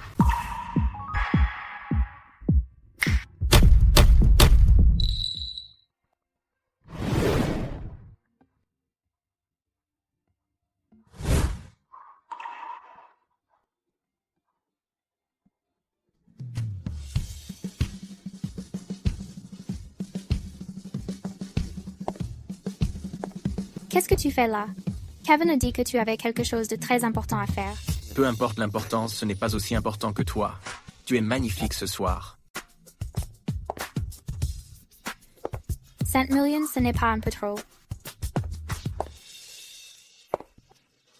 Qu'est-ce que tu fais là? Kevin a dit que tu avais quelque chose de très important à faire. Peu importe l'importance, ce n'est pas aussi important que toi. Tu es magnifique ce soir. 100 millions, ce n'est pas un peu trop.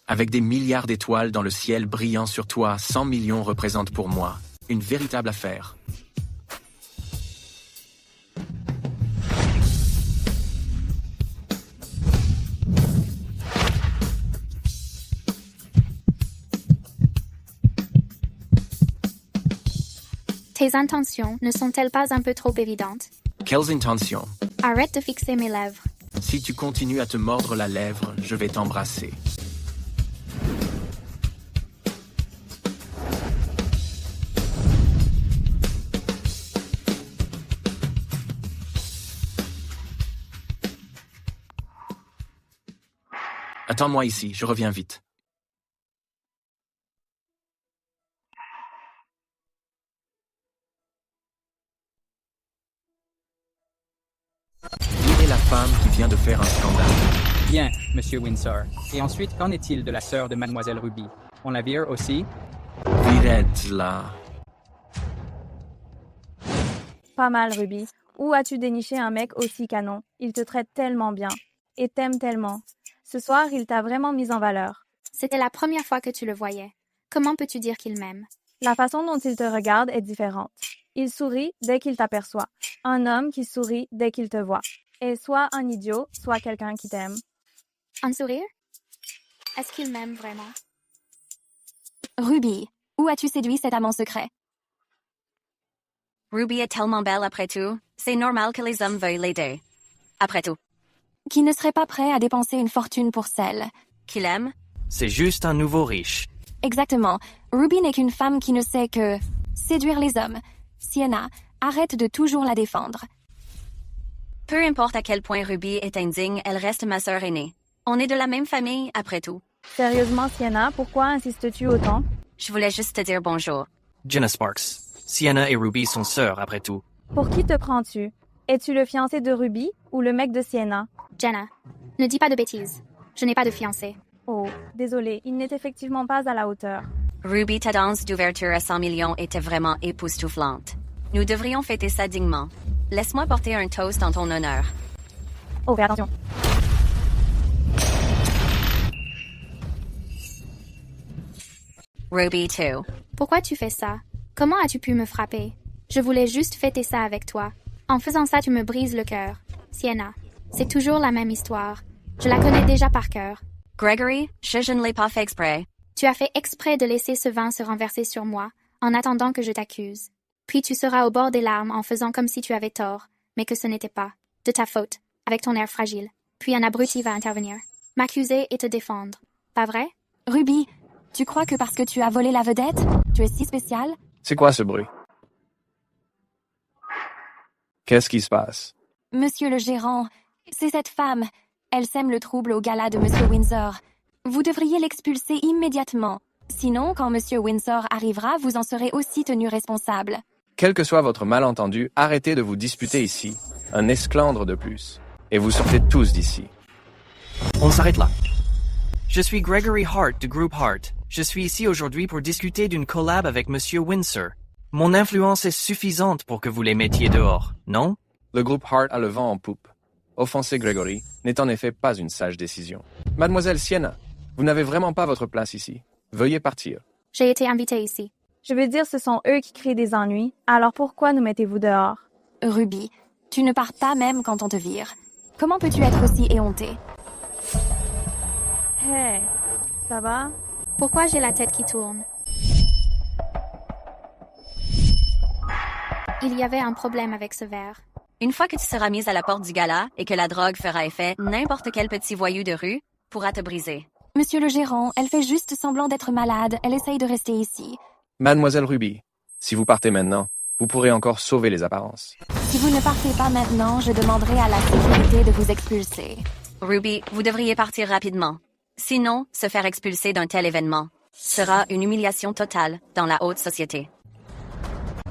Avec des milliards d'étoiles dans le ciel brillant sur toi, 100 millions représentent pour moi une véritable affaire. Tes intentions ne sont-elles pas un peu trop évidentes? Quelles intentions? Arrête de fixer mes lèvres. Si tu continues à te mordre la lèvre, je vais t'embrasser. Attends-moi ici, je reviens vite. Qui est la femme qui vient de faire un scandale? Bien, Monsieur Windsor. Et ensuite, qu'en est-il de la sœur de Mademoiselle Ruby? On la vire aussi? Virette là. Pas mal, Ruby. Où as-tu déniché un mec aussi canon? Il te traite tellement bien. Et t'aime tellement. Ce soir, il t'a vraiment mise en valeur. C'était la première fois que tu le voyais. Comment peux-tu dire qu'il m'aime? La façon dont il te regarde est différente. Il sourit dès qu'il t'aperçoit. Un homme qui sourit dès qu'il te voit. Et soit un idiot, soit quelqu'un qui t'aime. Un sourire? Est-ce qu'il m'aime vraiment? Ruby, où as-tu séduit cet amant secret? Ruby est tellement belle après tout. C'est normal que les hommes veuillent l'aider. Après tout. Qui ne serait pas prêt à dépenser une fortune pour celle Qu'il aime? C'est juste un nouveau riche. Exactement. Ruby n'est qu'une femme qui ne sait que séduire les hommes. Sienna, arrête de toujours la défendre. Peu importe à quel point Ruby est indigne, elle reste ma sœur aînée. On est de la même famille, après tout. Sérieusement, Sienna, pourquoi insistes-tu autant? Je voulais juste te dire bonjour. Jenna Sparks. Sienna et Ruby sont sœurs, après tout. Pour qui te prends-tu? Es-tu le fiancé de Ruby ou le mec de Sienna? Jenna, ne dis pas de bêtises. Je n'ai pas de fiancé. Oh, désolé, il n'est effectivement pas à la hauteur. Ruby, ta danse d'ouverture à 100 millions était vraiment époustouflante. Nous devrions fêter ça dignement. Laisse-moi porter un toast en ton honneur. Oh, fais attention. Ruby, too. Pourquoi tu fais ça? Comment as-tu pu me frapper? Je voulais juste fêter ça avec toi. En faisant ça, tu me brises le cœur. Sienna, c'est toujours la même histoire. Je la connais déjà par cœur. Gregory, je ne l'ai pas fait exprès. Tu as fait exprès de laisser ce vin se renverser sur moi, en attendant que je t'accuse. Puis tu seras au bord des larmes en faisant comme si tu avais tort, mais que ce n'était pas. De ta faute, avec ton air fragile. Puis un abruti va intervenir. M'accuser et te défendre. Pas vrai? Ruby, Tu crois que parce que tu as volé la vedette, tu es si spécial? C'est quoi ce bruit? Qu'est-ce qui se passe? Monsieur le gérant, c'est cette femme. Elle sème le trouble au gala de Monsieur Windsor. Vous devriez l'expulser immédiatement. Sinon, quand Monsieur Windsor arrivera, vous en serez aussi tenu responsable. Quel que soit votre malentendu, arrêtez de vous disputer ici. Un esclandre de plus. Et vous sortez tous d'ici. On s'arrête là. Je suis Gregory Hart du groupe Hart. Je suis ici aujourd'hui pour discuter d'une collab avec Monsieur Windsor. Mon influence est suffisante pour que vous les mettiez dehors, non? Le groupe Hart a le vent en poupe. Offenser Gregory n'est en effet pas une sage décision. Mademoiselle Sienna, vous n'avez vraiment pas votre place ici. Veuillez partir. J'ai été invitée ici. Je veux dire, ce sont eux qui créent des ennuis, alors pourquoi nous mettez-vous dehors? Ruby, tu ne pars pas même quand on te vire. Comment peux-tu être aussi éhontée? Hey, ça va? Pourquoi j'ai la tête qui tourne? Il y avait un problème avec ce verre. Une fois que tu seras mise à la porte du gala et que la drogue fera effet, n'importe quel petit voyou de rue pourra te briser. Monsieur le gérant, elle fait juste semblant d'être malade. Elle essaye de rester ici. Mademoiselle Ruby, si vous partez maintenant, vous pourrez encore sauver les apparences. Si vous ne partez pas maintenant, je demanderai à la sécurité de vous expulser. Ruby, vous devriez partir rapidement. Sinon, se faire expulser d'un tel événement sera une humiliation totale dans la haute société.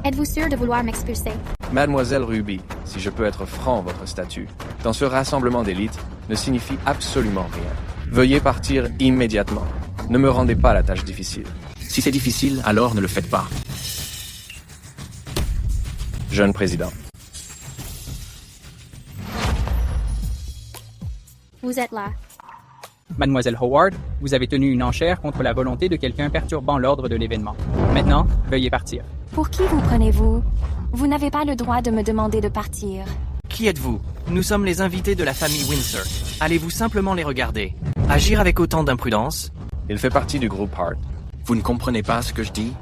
Êtes-vous sûr de vouloir m'expulser? Mademoiselle Ruby, si je peux être franc, votre statut dans ce rassemblement d'élite ne signifie absolument rien. Veuillez partir immédiatement. Ne me rendez pas la tâche difficile. Si c'est difficile, alors ne le faites pas. Jeune président. Vous êtes là. Mademoiselle Howard, vous avez tenu une enchère contre la volonté de quelqu'un perturbant l'ordre de l'événement. Maintenant, veuillez partir. Pour qui vous prenez-vous? Vous n'avez pas le droit de me demander de partir. Qui êtes-vous? Nous sommes les invités de la famille Windsor. Allez-vous simplement les regarder? Agir avec autant d'imprudence? Il fait partie du groupe Hart. Vous ne comprenez pas ce que je dis?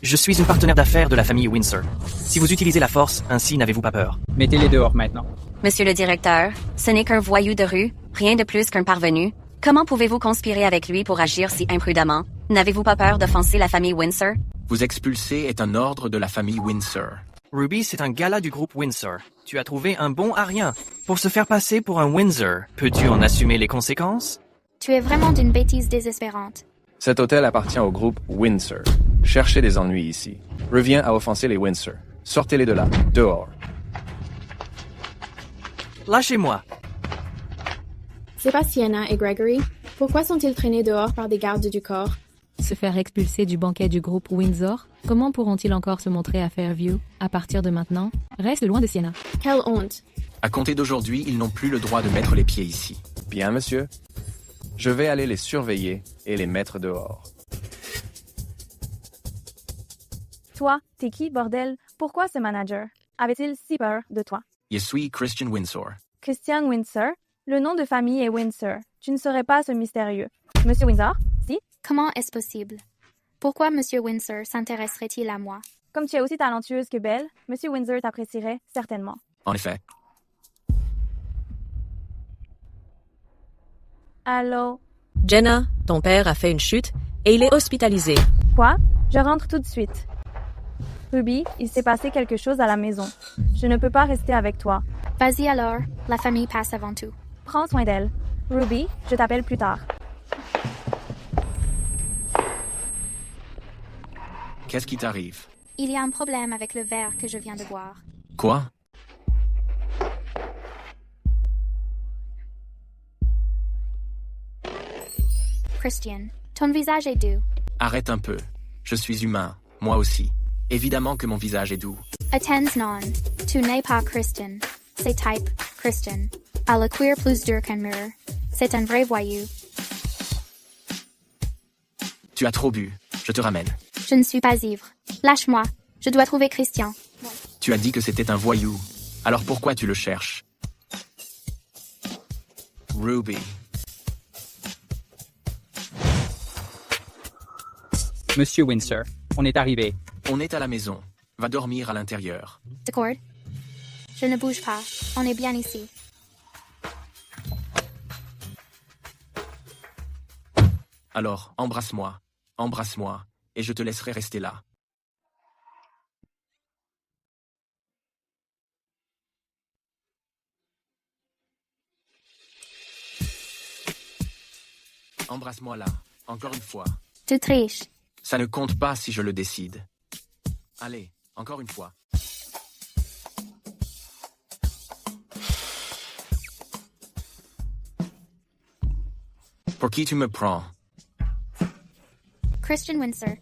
Je suis une partenaire d'affaires de la famille Windsor. Si vous utilisez la force, ainsi n'avez-vous pas peur? Mettez-les dehors maintenant. Monsieur le directeur, ce n'est qu'un voyou de rue, rien de plus qu'un parvenu. Comment pouvez-vous conspirer avec lui pour agir si imprudemment? N'avez-vous pas peur d'offenser la famille Windsor? Vous expulser est un ordre de la famille Windsor. Ruby, c'est un gala du groupe Windsor. Tu as trouvé un bon à rien. Pour se faire passer pour un Windsor, peux-tu en assumer les conséquences? Tu es vraiment d'une bêtise désespérante. Cet hôtel appartient au groupe Windsor. Cherchez des ennuis ici. Reviens à offenser les Windsor. Sortez-les de là, dehors. Lâchez-moi. C'est pas Sienna et Gregory. Pourquoi sont-ils traînés dehors par des gardes du corps? Se faire expulser du banquet du groupe Windsor? Comment pourront-ils encore se montrer à Fairview à partir de maintenant? Reste loin de Sienna. Quelle honte! À compter d'aujourd'hui, ils n'ont plus le droit de mettre les pieds ici. Bien, monsieur. Je vais aller les surveiller et les mettre dehors. Toi, t'es qui, bordel? Pourquoi ce manager? Avait-il si peur de toi? Je suis Christian Windsor. Christian Windsor? Le nom de famille est Windsor. Tu ne serais pas ce mystérieux. Monsieur Windsor? Si? Comment est-ce possible? Pourquoi Monsieur Windsor s'intéresserait-il à moi? Comme tu es aussi talentueuse que belle, Monsieur Windsor t'apprécierait certainement. En effet. Allô? Jenna, ton père a fait une chute et il est hospitalisé. Quoi? Je rentre tout de suite. Ruby, il s'est passé quelque chose à la maison. Je ne peux pas rester avec toi. Vas-y alors, la famille passe avant tout. Prends soin d'elle. Ruby, je t'appelle plus tard. Qu'est-ce qui t'arrive? Il y a un problème avec le verre que je viens de boire. Quoi? Christian, ton visage est doux. Arrête un peu. Je suis humain, moi aussi. Évidemment que mon visage est doux. Attends non, tu n'es pas Christian. C'est type Christian. À la cuir plus dur qu'un mur. C'est un vrai voyou. Tu as trop bu. Je te ramène. Je ne suis pas ivre. Lâche-moi. Je dois trouver Christian. Tu as dit que c'était un voyou. Alors pourquoi tu le cherches? Ruby. Monsieur Windsor, on est arrivé. On est à la maison. Va dormir à l'intérieur. D'accord. Je ne bouge pas. On est bien ici. Alors, embrasse-moi, et je te laisserai rester là. Embrasse-moi là, encore une fois. Tu triches. Ça ne compte pas si je le décide. Allez, encore une fois. Pour qui tu me prends? Christian Windsor.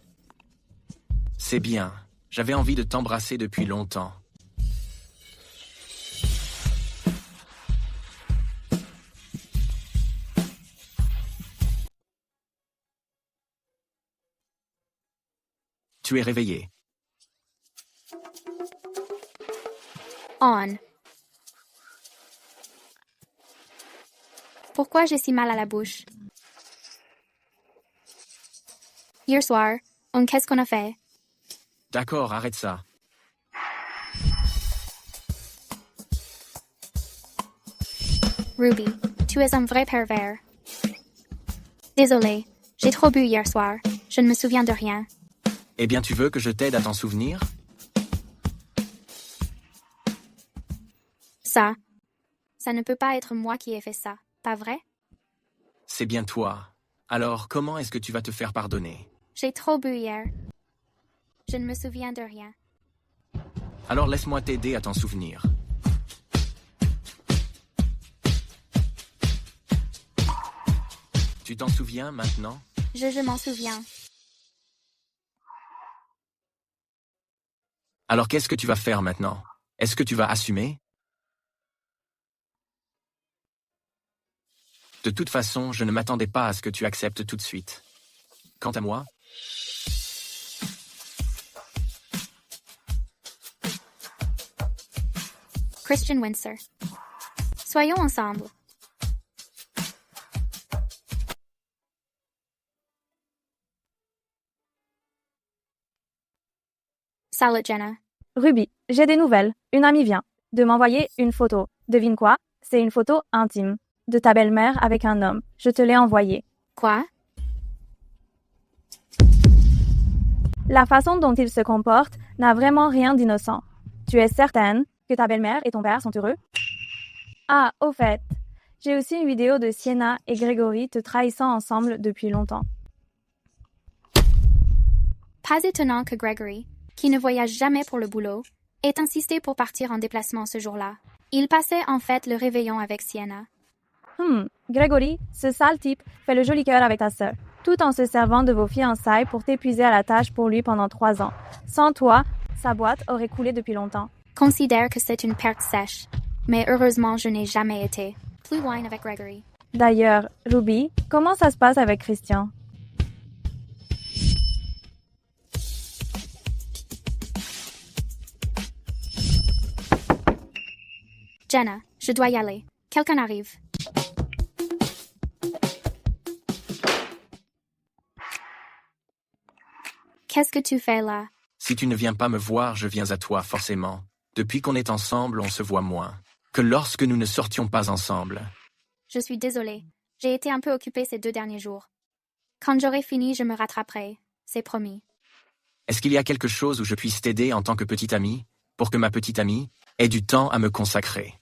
C'est bien. J'avais envie de t'embrasser depuis longtemps. Tu es réveillé. On. Pourquoi j'ai si mal à la bouche? Hier soir, qu'est-ce qu'on a fait? D'accord, arrête ça. Ruby, tu es un vrai pervers. Désolée, j'ai trop bu hier soir. Je ne me souviens de rien. Eh bien, tu veux que je t'aide à t'en souvenir? Ça ne peut pas être moi qui ai fait ça, pas vrai? C'est bien toi. Alors, comment est-ce que tu vas te faire pardonner? J'ai trop bu hier. Je ne me souviens de rien. Alors laisse-moi t'aider à t'en souvenir. Tu t'en souviens maintenant? Je m'en souviens. Alors qu'est-ce que tu vas faire maintenant? Est-ce que tu vas assumer? De toute façon, je ne m'attendais pas à ce que tu acceptes tout de suite. Quant à moi, Christian Windsor. Soyons ensemble. Salut Jenna. Ruby, j'ai des nouvelles. Une amie vient de m'envoyer une photo. Devine quoi? C'est une photo intime de ta belle-mère avec un homme. Je te l'ai envoyée. Quoi? La façon dont il se comporte n'a vraiment rien d'innocent. Tu es certaine que ta belle-mère et ton père sont heureux? Ah, au fait, j'ai aussi une vidéo de Sienna et Gregory te trahissant ensemble depuis longtemps. Pas étonnant que Gregory, qui ne voyage jamais pour le boulot, ait insisté pour partir en déplacement ce jour-là. Il passait en fait le réveillon avec Sienna. Gregory, ce sale type, fait le joli cœur avec ta sœur, tout en se servant de vos fiançailles pour t'épuiser à la tâche pour lui pendant 3 ans. Sans toi, sa boîte aurait coulé depuis longtemps. Considère que c'est une perte sèche. Mais heureusement, je n'ai jamais été. Plus wine avec Gregory. D'ailleurs, Ruby, comment ça se passe avec Christian? Jenna, je dois y aller. Quelqu'un arrive. Qu'est-ce que tu fais là? si tu ne viens pas me voir, je viens à toi forcément. Depuis qu'on est ensemble, on se voit moins que lorsque nous ne sortions pas ensemble. Je suis désolée. J'ai été un peu occupée ces 2 derniers jours. Quand j'aurai fini, je me rattraperai. C'est promis. Est-ce qu'il y a quelque chose où je puisse t'aider en tant que petite amie, pour que ma petite amie ait du temps à me consacrer?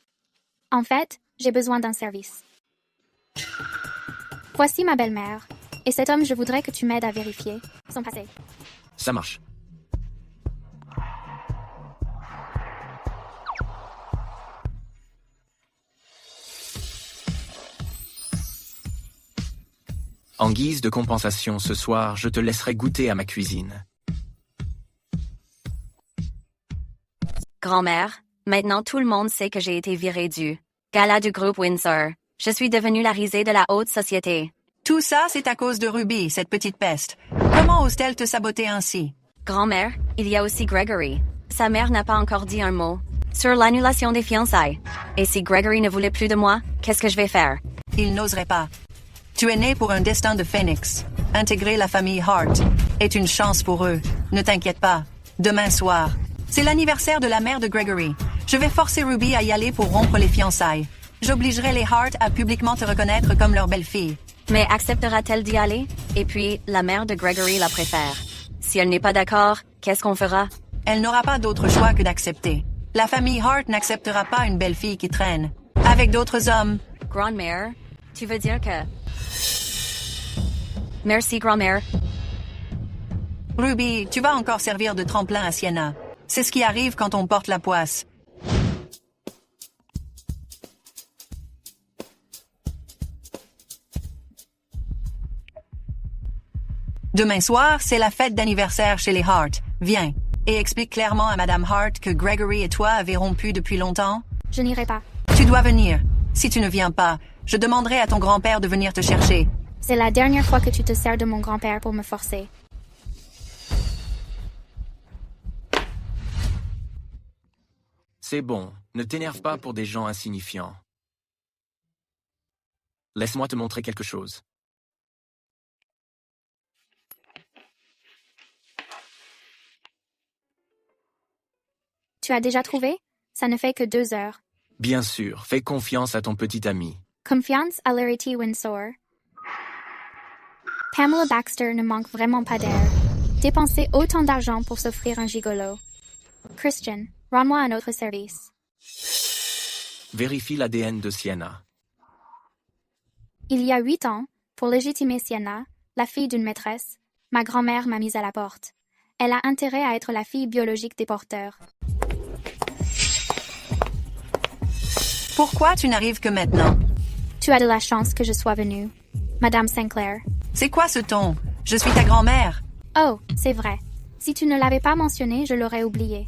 En fait, j'ai besoin d'un service. Voici ma belle-mère. Et cet homme, je voudrais que tu m'aides à vérifier son passé. Ça marche. En guise de compensation, ce soir, je te laisserai goûter à ma cuisine. Grand-mère, maintenant tout le monde sait que j'ai été virée du gala du groupe Windsor. Je suis devenue la risée de la haute société. Tout ça, c'est à cause de Ruby, cette petite peste. Comment ose-t-elle te saboter ainsi? Grand-mère, il y a aussi Gregory. Sa mère n'a pas encore dit un mot sur l'annulation des fiançailles. Et si Gregory ne voulait plus de moi, qu'est-ce que je vais faire? Il n'oserait pas. Tu es né pour un destin de phénix. Intégrer la famille Hart est une chance pour eux. Ne t'inquiète pas. Demain soir, c'est l'anniversaire de la mère de Gregory. Je vais forcer Ruby à y aller pour rompre les fiançailles. J'obligerai les Hart à publiquement te reconnaître comme leur belle-fille. Mais acceptera-t-elle d'y aller? Et puis, la mère de Gregory la préfère. Si elle n'est pas d'accord, qu'est-ce qu'on fera? Elle n'aura pas d'autre choix que d'accepter. La famille Hart n'acceptera pas une belle fille qui traîne avec d'autres hommes. Grand-mère, tu veux dire que... Merci, grand-mère. Ruby, tu vas encore servir de tremplin à Sienna. C'est ce qui arrive quand on porte la poisse. Demain soir, c'est la fête d'anniversaire chez les Hart. Viens. Et explique clairement à Madame Hart que Gregory et toi avez rompu depuis longtemps. Je n'irai pas. Tu dois venir. Si tu ne viens pas, je demanderai à ton grand-père de venir te chercher. C'est la dernière fois que tu te sers de mon grand-père pour me forcer. C'est bon, ne t'énerve pas pour des gens insignifiants. Laisse-moi te montrer quelque chose. Tu as déjà trouvé? Ça ne fait que 2 heures. Bien sûr, fais confiance à ton petit ami. Confiance à Larry Windsor. Pamela Baxter ne manque vraiment pas d'air. Dépenser autant d'argent pour s'offrir un gigolo. Christian, rends-moi un autre service. Vérifie l'ADN de Sienna. Il y a 8 ans, pour légitimer Sienna, la fille d'une maîtresse, ma grand-mère m'a mise à la porte. Elle a intérêt à être la fille biologique des porteurs. Pourquoi tu n'arrives que maintenant? Tu as de la chance que je sois venue. Madame Sinclair. C'est quoi ce ton? Je suis ta grand-mère. Oh, c'est vrai. Si tu ne l'avais pas mentionné, je l'aurais oublié.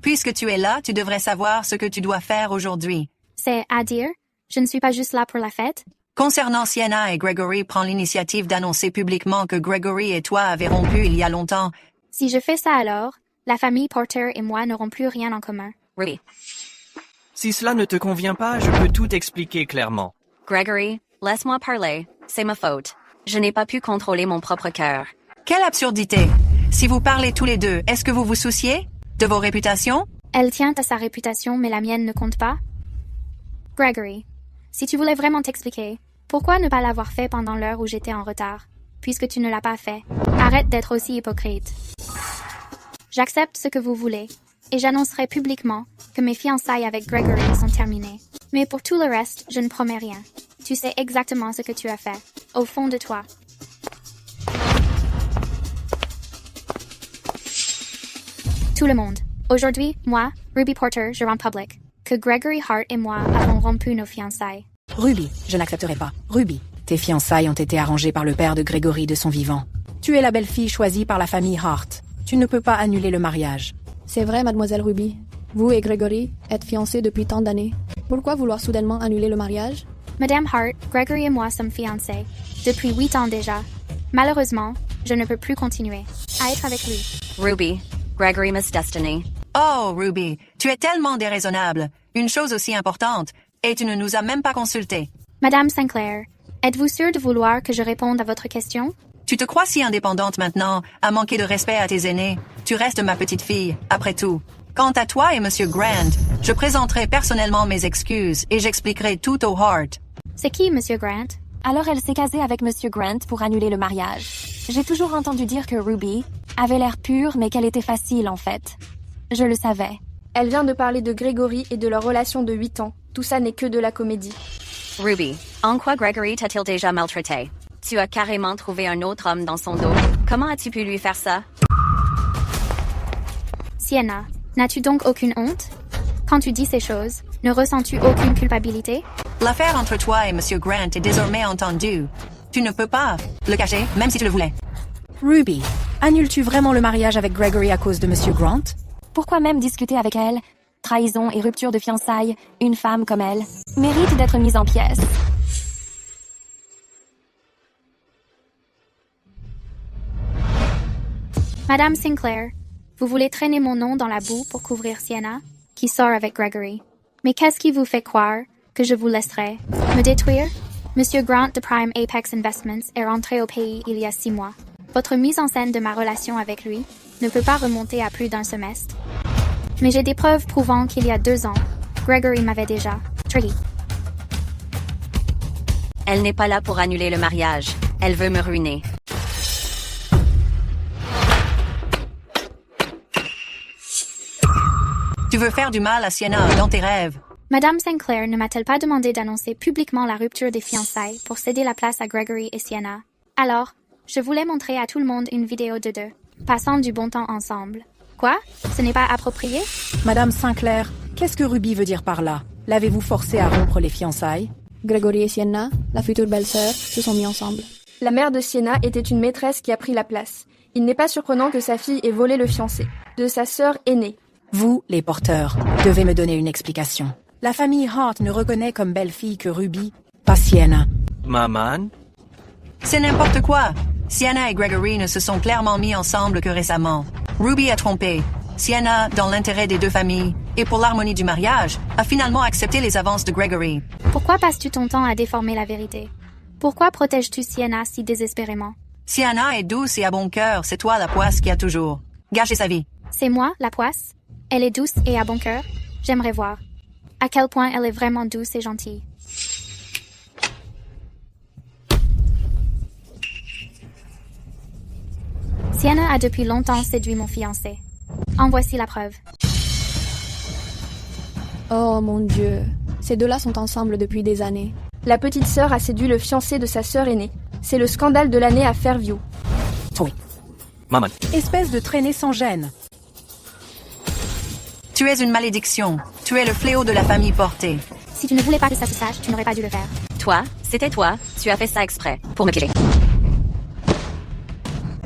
Puisque tu es là, tu devrais savoir ce que tu dois faire aujourd'hui. C'est à dire, je ne suis pas juste là pour la fête. Concernant Sienna et Gregory, prends l'initiative d'annoncer publiquement que Gregory et toi avez rompu il y a longtemps. Si je fais ça alors, la famille Porter et moi n'aurons plus rien en commun. Oui. Si cela ne te convient pas, je peux tout expliquer clairement. Gregory, laisse-moi parler. C'est ma faute. Je n'ai pas pu contrôler mon propre cœur. Quelle absurdité! Si vous parlez tous les deux, est-ce que vous vous souciez de vos réputations? Elle tient à sa réputation, mais la mienne ne compte pas. Gregory, si tu voulais vraiment t'expliquer, pourquoi ne pas l'avoir fait pendant l'heure où j'étais en retard, puisque tu ne l'as pas fait? Arrête d'être aussi hypocrite. J'accepte ce que vous voulez, et j'annoncerai publiquement que mes fiançailles avec Gregory sont terminées. Mais pour tout le reste, je ne promets rien. Tu sais exactement ce que tu as fait, au fond de toi. Tout le monde. Aujourd'hui, moi, Ruby Porter, je rends public que Gregory Hart et moi avons rompu nos fiançailles. Ruby, je n'accepterai pas. Ruby, tes fiançailles ont été arrangées par le père de Gregory de son vivant. Tu es la belle-fille choisie par la famille Hart. Tu ne peux pas annuler le mariage. C'est vrai, mademoiselle Ruby. Vous et Gregory êtes fiancés depuis tant d'années. Pourquoi vouloir soudainement annuler le mariage? Madame Hart, Gregory et moi sommes fiancés. Depuis 8 ans déjà. Malheureusement, je ne peux plus continuer à être avec lui. Ruby, Gregory Miss Destiny. Oh, Ruby, tu es tellement déraisonnable. Une chose aussi importante, et tu ne nous as même pas consultés. Madame Sinclair, êtes-vous sûre de vouloir que je réponde à votre question? Tu te crois si indépendante maintenant, à manquer de respect à tes aînés? Tu restes ma petite fille, après tout. Quant à toi et Monsieur Grant, je présenterai personnellement mes excuses et j'expliquerai tout au Hart. C'est qui, Monsieur Grant? Alors elle s'est casée avec Monsieur Grant pour annuler le mariage. J'ai toujours entendu dire que Ruby avait l'air pure, mais qu'elle était facile en fait. Je le savais. Elle vient de parler de Gregory et de leur relation de 8 ans. Tout ça n'est que de la comédie. Ruby, en quoi Gregory t'a-t-il déjà maltraité? Tu as carrément trouvé un autre homme dans son dos. Comment as-tu pu lui faire ça? Sienna, n'as-tu donc aucune honte? Quand tu dis ces choses, ne ressens-tu aucune culpabilité? L'affaire entre toi et Monsieur Grant est désormais entendue. Tu ne peux pas le cacher, même si tu le voulais. Ruby, annules-tu vraiment le mariage avec Gregory à cause de Monsieur Grant? Pourquoi même discuter avec elle? Trahison et rupture de fiançailles, une femme comme elle mérite d'être mise en pièces. Madame Sinclair, vous voulez traîner mon nom dans la boue pour couvrir Sienna, qui sort avec Gregory. Mais qu'est-ce qui vous fait croire que je vous laisserai me détruire? Monsieur Grant de Prime Apex Investments est rentré au pays il y a 6 mois. Votre mise en scène de ma relation avec lui ne peut pas remonter à plus d'un semestre. Mais j'ai des preuves prouvant qu'il y a 2 ans, Gregory m'avait déjà trahi. Elle n'est pas là pour annuler le mariage. Elle veut me ruiner. Tu veux faire du mal à Sienna dans tes rêves. Madame Sinclair ne m'a-t-elle pas demandé d'annoncer publiquement la rupture des fiançailles pour céder la place à Gregory et Sienna? Alors, je voulais montrer à tout le monde une vidéo de deux, passant du bon temps ensemble. Quoi? Ce n'est pas approprié? Madame Sinclair, qu'est-ce que Ruby veut dire par là? L'avez-vous forcé à rompre les fiançailles? Gregory et Sienna, la future belle-sœur, se sont mis ensemble. La mère de Sienna était une maîtresse qui a pris la place. Il n'est pas surprenant que sa fille ait volé le fiancé de sa sœur aînée. Vous, les porteurs, devez me donner une explication. La famille Hart ne reconnaît comme belle-fille que Ruby, pas Sienna. Maman? C'est n'importe quoi. Sienna et Gregory ne se sont clairement mis ensemble que récemment. Ruby a trompé. Sienna, dans l'intérêt des deux familles, et pour l'harmonie du mariage, a finalement accepté les avances de Gregory. Pourquoi passes-tu ton temps à déformer la vérité? Pourquoi protèges-tu Sienna si désespérément? Sienna est douce et à bon cœur, c'est toi la poisse qui a toujours gâché sa vie. C'est moi, la poisse? Elle est douce et à bon cœur? J'aimerais voir. À quel point elle est vraiment douce et gentille. Sienna a depuis longtemps séduit mon fiancé. En voici la preuve. Oh mon Dieu, ces deux-là sont ensemble depuis des années. La petite sœur a séduit le fiancé de sa sœur aînée. C'est le scandale de l'année à Fairview. Oui. Maman. Espèce de traînée sans gêne. Tu es une malédiction. Tu es le fléau de la famille Porter. Si tu ne voulais pas que ça se sache, tu n'aurais pas dû le faire. Toi, c'était toi, tu as fait ça exprès, pour me piéger.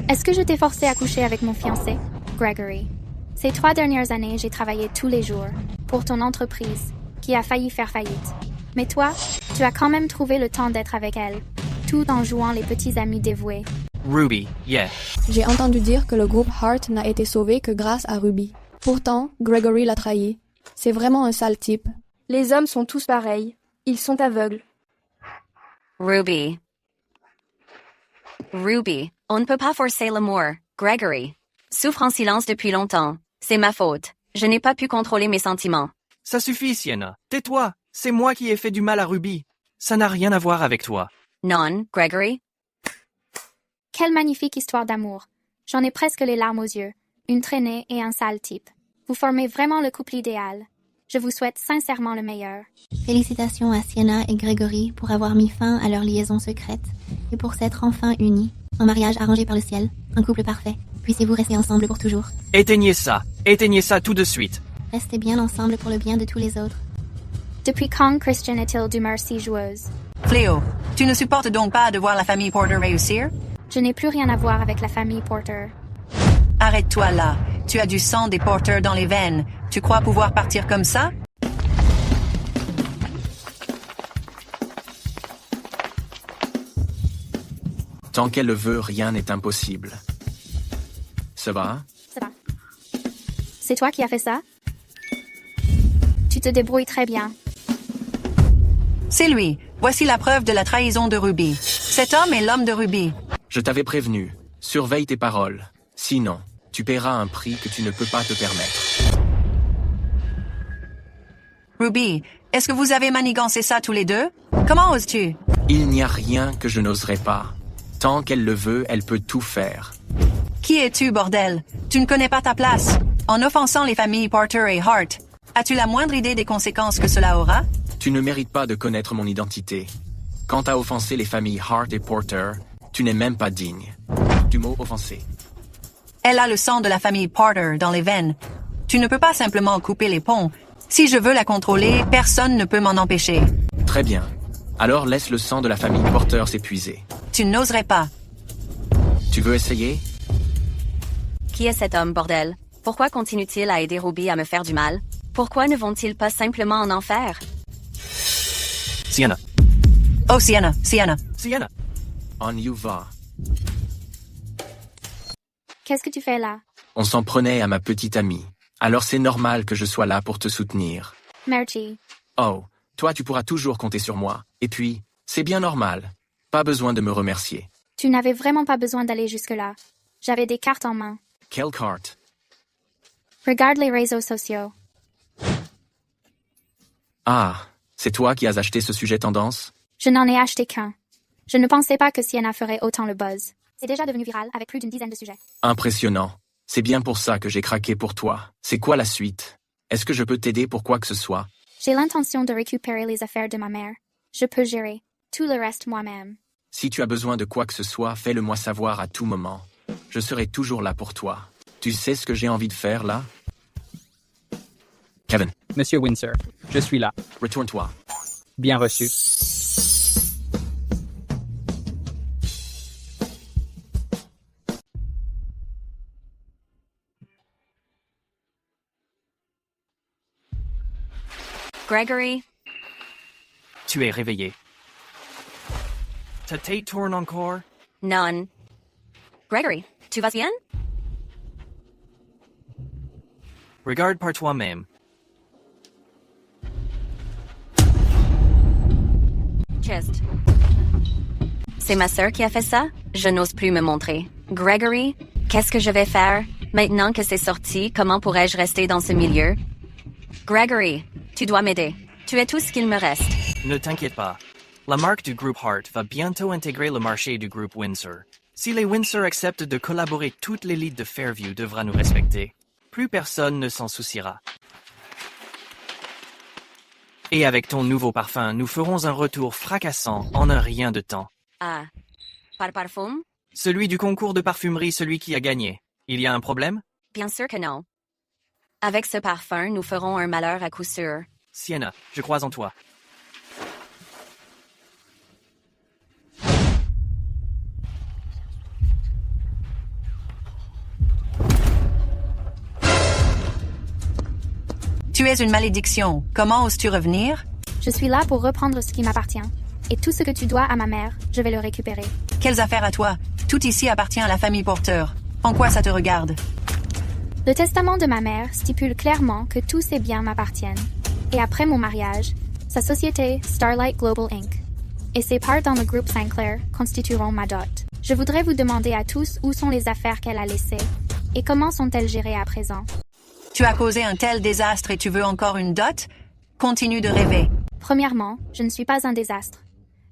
Est-ce que je t'ai forcé à coucher avec mon fiancé, Gregory? Ces 3 dernières années, j'ai travaillé tous les jours pour ton entreprise, qui a failli faire faillite. Mais toi, tu as quand même trouvé le temps d'être avec elle, tout en jouant les petits amis dévoués. Ruby, yeah. J'ai entendu dire que le groupe Hart n'a été sauvé que grâce à Ruby. Pourtant, Gregory l'a trahi. C'est vraiment un sale type. Les hommes sont tous pareils. Ils sont aveugles. Ruby, on ne peut pas forcer l'amour, Gregory. Souffre en silence depuis longtemps. C'est ma faute. Je n'ai pas pu contrôler mes sentiments. Ça suffit, Sienna. Tais-toi. C'est moi qui ai fait du mal à Ruby. Ça n'a rien à voir avec toi. Non, Gregory? Quelle magnifique histoire d'amour. J'en ai presque les larmes aux yeux. Une traînée et un sale type. Vous formez vraiment le couple idéal. Je vous souhaite sincèrement le meilleur. Félicitations à Sienna et Gregory pour avoir mis fin à leur liaison secrète et pour s'être enfin unis. Un mariage arrangé par le ciel, un couple parfait. Puissiez-vous rester ensemble pour toujours. Éteignez ça tout de suite. Restez bien ensemble pour le bien de tous les autres. Depuis quand Christian est-il d'humeur si joueuse? Fléau, tu ne supportes donc pas de voir la famille Porter réussir? Je n'ai plus rien à voir avec la famille Porter. Arrête-toi là. Tu as du sang des Porter dans les veines. Tu crois pouvoir partir comme ça? Tant qu'elle le veut, rien n'est impossible. Ça va? Ça va. C'est toi qui as fait ça? Tu te débrouilles très bien. C'est lui. Voici la preuve de la trahison de Ruby. Cet homme est l'homme de Ruby. Je t'avais prévenu. Surveille tes paroles. Sinon, tu paieras un prix que tu ne peux pas te permettre. Ruby, est-ce que vous avez manigancé ça tous les deux? Comment oses-tu? Il n'y a rien que je n'oserais pas. Tant qu'elle le veut, elle peut tout faire. Qui es-tu, bordel? Tu ne connais pas ta place. En offensant les familles Porter et Hart, as-tu la moindre idée des conséquences que cela aura? Tu ne mérites pas de connaître mon identité. Quant à offenser les familles Hart et Porter, tu n'es même pas digne du mot offensé. Elle a le sang de la famille Porter dans les veines. Tu ne peux pas simplement couper les ponts. Si je veux la contrôler, personne ne peut m'en empêcher. Très bien. Alors laisse le sang de la famille Porter s'épuiser. Tu n'oserais pas. Tu veux essayer? Qui est cet homme, bordel? Pourquoi continue-t-il à aider Ruby à me faire du mal? Pourquoi ne vont-ils pas simplement en enfer? Sienna. Oh, Sienna. Sienna. On y va. Qu'est-ce que tu fais là? On s'en prenait à ma petite amie. Alors c'est normal que je sois là pour te soutenir. Merci. Oh, toi tu pourras toujours compter sur moi. Et puis, c'est bien normal. Pas besoin de me remercier. Tu n'avais vraiment pas besoin d'aller jusque-là. J'avais des cartes en main. Quelle carte? Regarde les réseaux sociaux. Ah, c'est toi qui as acheté ce sujet tendance? Je n'en ai acheté qu'un. Je ne pensais pas que Sienna ferait autant le buzz. C'est déjà devenu viral avec plus d'une dizaine de sujets. Impressionnant. C'est bien pour ça que j'ai craqué pour toi. C'est quoi la suite? Est-ce que je peux t'aider pour quoi que ce soit? J'ai l'intention de récupérer les affaires de ma mère. Je peux gérer tout le reste moi-même. Si tu as besoin de quoi que ce soit, fais-le-moi savoir à tout moment. Je serai toujours là pour toi. Tu sais ce que j'ai envie de faire, là? Kevin. Monsieur Windsor, je suis là. Retourne-toi. Bien reçu. Gregory? Tu es réveillé. Ta tête tourne encore? Non. Gregory, tu vas bien? Regarde par toi-même. Chest. C'est ma sœur qui a fait ça? Je n'ose plus me montrer. Gregory, qu'est-ce que je vais faire? Maintenant que c'est sorti, comment pourrais-je rester dans ce milieu? Gregory, tu dois m'aider. Tu es tout ce qu'il me reste. Ne t'inquiète pas. La marque du groupe Hart va bientôt intégrer le marché du groupe Windsor. Si les Windsor acceptent de collaborer, toute l'élite de Fairview devra nous respecter. Plus personne ne s'en souciera. Et avec ton nouveau parfum, nous ferons un retour fracassant en un rien de temps. Ah, par parfum? Celui du concours de parfumerie, celui qui a gagné. Il y a un problème? Bien sûr que non. Avec ce parfum, nous ferons un malheur à coup sûr. Sienna, je crois en toi. Tu es une malédiction. Comment oses-tu revenir? Je suis là pour reprendre ce qui m'appartient. Et tout ce que tu dois à ma mère, je vais le récupérer. Quelles affaires à toi? Tout ici appartient à la famille Porter. En quoi ça te regarde? Le testament de ma mère stipule clairement que tous ses biens m'appartiennent. Et après mon mariage, sa société Starlight Global Inc. et ses parts dans le groupe Sinclair constitueront ma dot. Je voudrais vous demander à tous où sont les affaires qu'elle a laissées et comment sont-elles gérées à présent. Tu as causé un tel désastre et tu veux encore une dot? Continue de rêver. Premièrement, je ne suis pas un désastre.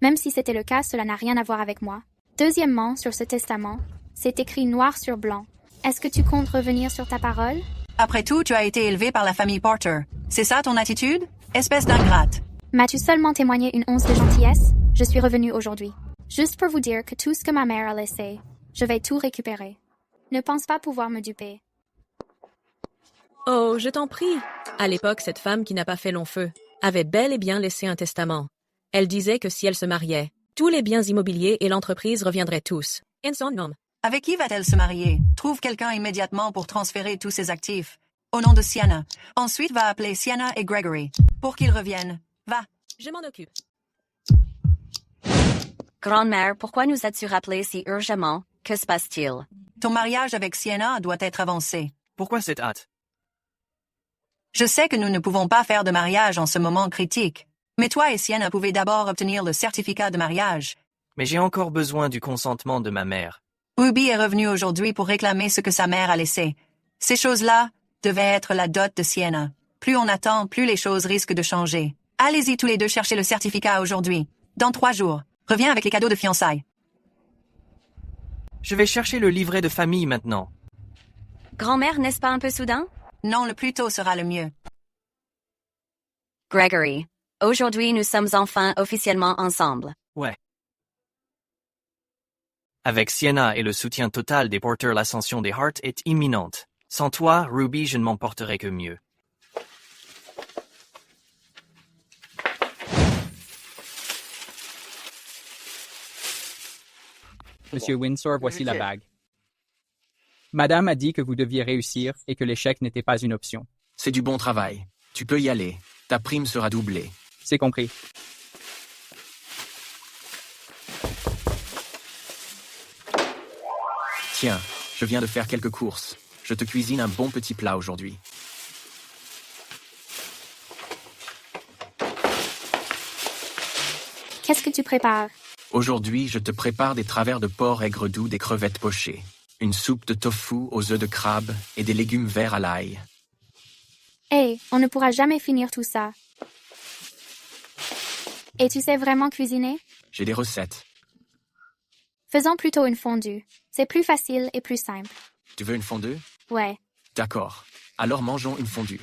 Même si c'était le cas, cela n'a rien à voir avec moi. Deuxièmement, sur ce testament, c'est écrit noir sur blanc. Est-ce que tu comptes revenir sur ta parole? Après tout, tu as été élevé par la famille Porter. C'est ça ton attitude? Espèce d'ingrate. M'as-tu seulement témoigné une once de gentillesse? Je suis revenue aujourd'hui. Juste pour vous dire que tout ce que ma mère a laissé, je vais tout récupérer. Ne pense pas pouvoir me duper. Oh, je t'en prie. À l'époque, cette femme qui n'a pas fait long feu avait bel et bien laissé un testament. Elle disait que si elle se mariait, tous les biens immobiliers et l'entreprise reviendraient tous. En son nom. Avec qui va-t-elle se marier? Trouve quelqu'un immédiatement pour transférer tous ses actifs. Au nom de Sienna. Ensuite, va appeler Sienna et Gregory. Pour qu'ils reviennent. Va. Je m'en occupe. Grand-mère, pourquoi nous as-tu rappelé si urgemment? Que se passe-t-il? Ton mariage avec Sienna doit être avancé. Pourquoi cette hâte? Je sais que nous ne pouvons pas faire de mariage en ce moment critique. Mais toi et Sienna pouvez d'abord obtenir le certificat de mariage. Mais j'ai encore besoin du consentement de ma mère. Ruby est revenue aujourd'hui pour réclamer ce que sa mère a laissé. Ces choses-là devaient être la dot de Sienna. Plus on attend, plus les choses risquent de changer. Allez-y tous les deux chercher le certificat aujourd'hui. Dans 3 jours. Reviens avec les cadeaux de fiançailles. Je vais chercher le livret de famille maintenant. Grand-mère, n'est-ce pas un peu soudain? Non, le plus tôt sera le mieux. Gregory, aujourd'hui nous sommes enfin officiellement ensemble. Ouais. Avec Sienna et le soutien total des Porter, l'ascension des Hart est imminente. Sans toi, Ruby, je ne m'en porterai que mieux. Monsieur Windsor, voici la bague. Madame a dit que vous deviez réussir et que l'échec n'était pas une option. C'est du bon travail. Tu peux y aller. Ta prime sera doublée. C'est compris. Tiens, je viens de faire quelques courses. Je te cuisine un bon petit plat aujourd'hui. Qu'est-ce que tu prépares? Aujourd'hui, je te prépare des travers de porc aigre doux, des crevettes pochées, une soupe de tofu aux œufs de crabe et des légumes verts à l'ail. Hey, on ne pourra jamais finir tout ça. Et tu sais vraiment cuisiner? J'ai des recettes. Faisons plutôt une fondue. C'est plus facile et plus simple. Tu veux une fondue? Ouais. D'accord. Alors mangeons une fondue.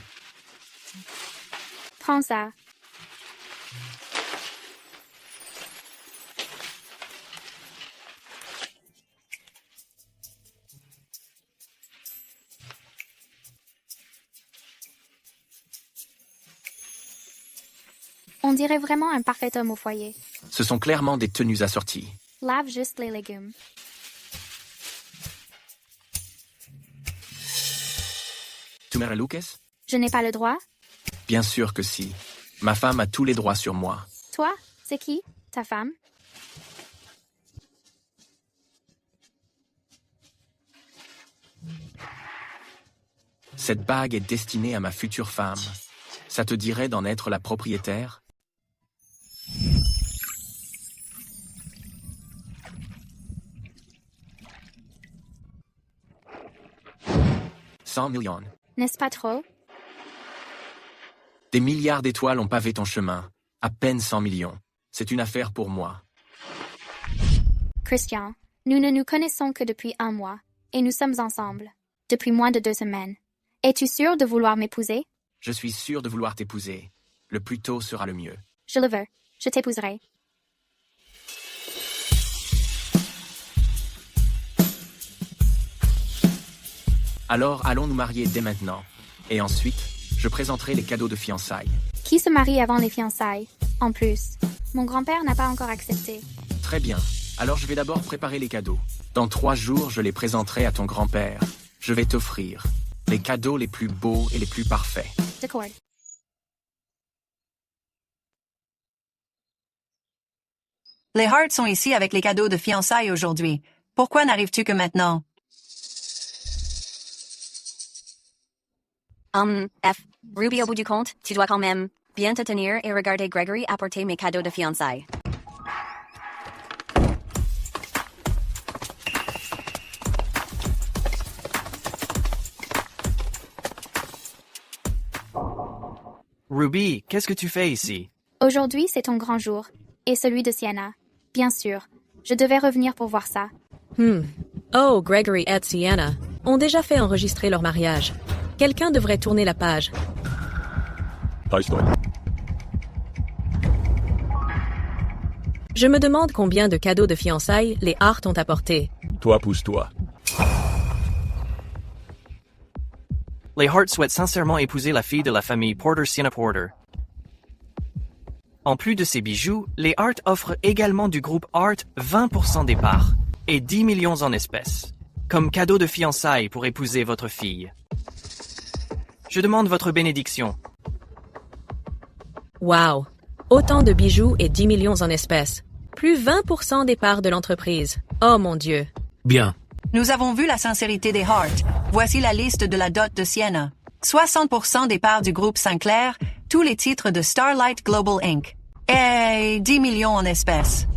Prends ça. On dirait vraiment un parfait homme au foyer. Ce sont clairement des tenues assorties. Lave juste les légumes. Tu m'aimes, Lucas? Je n'ai pas le droit? Bien sûr que si. Ma femme a tous les droits sur moi. Toi, c'est qui? Ta femme? Cette bague est destinée à ma future femme. Ça te dirait d'en être la propriétaire? « 100 millions. N'est-ce pas trop? Des milliards d'étoiles ont pavé ton chemin. À peine 100 millions. C'est une affaire pour moi. Christian, nous ne nous connaissons que depuis 1 mois, et nous sommes ensemble, depuis moins de 2 semaines. Es-tu sûr de vouloir m'épouser? Je suis sûr de vouloir t'épouser. Le plus tôt sera le mieux. Je le veux. Je t'épouserai. Alors allons nous marier dès maintenant. Et ensuite, je présenterai les cadeaux de fiançailles. Qui se marie avant les fiançailles? En plus, mon grand-père n'a pas encore accepté. Très bien. Alors je vais d'abord préparer les cadeaux. Dans 3 jours, je les présenterai à ton grand-père. Je vais t'offrir les cadeaux les plus beaux et les plus parfaits. D'accord. Les Hart sont ici avec les cadeaux de fiançailles aujourd'hui. Pourquoi n'arrives-tu que maintenant? Ruby, au bout du compte, tu dois quand même bien te tenir et regarder Gregory apporter mes cadeaux de fiançailles. Ruby, qu'est-ce que tu fais ici? Aujourd'hui, c'est ton grand jour, et celui de Sienna. Bien sûr, je devais revenir pour voir ça. Oh, Gregory et Sienna ont déjà fait enregistrer leur mariage. Quelqu'un devrait tourner la page. Je me demande combien de cadeaux de fiançailles les Hart ont apportés. Toi, pousse-toi. Les Hart souhaitent sincèrement épouser la fille de la famille Porter, Sienna Porter. En plus de ces bijoux, les Hart offrent également du groupe Hart 20% des parts et 10 millions en espèces, comme cadeau de fiançailles pour épouser votre fille. Je demande votre bénédiction. Wow! Autant de bijoux et 10 millions en espèces. Plus 20% des parts de l'entreprise. Oh mon Dieu! Bien. Nous avons vu la sincérité des Hart. Voici la liste de la dot de Sienna. 60% des parts du groupe Sinclair, tous les titres de Starlight Global Inc. Et 10 millions en espèces.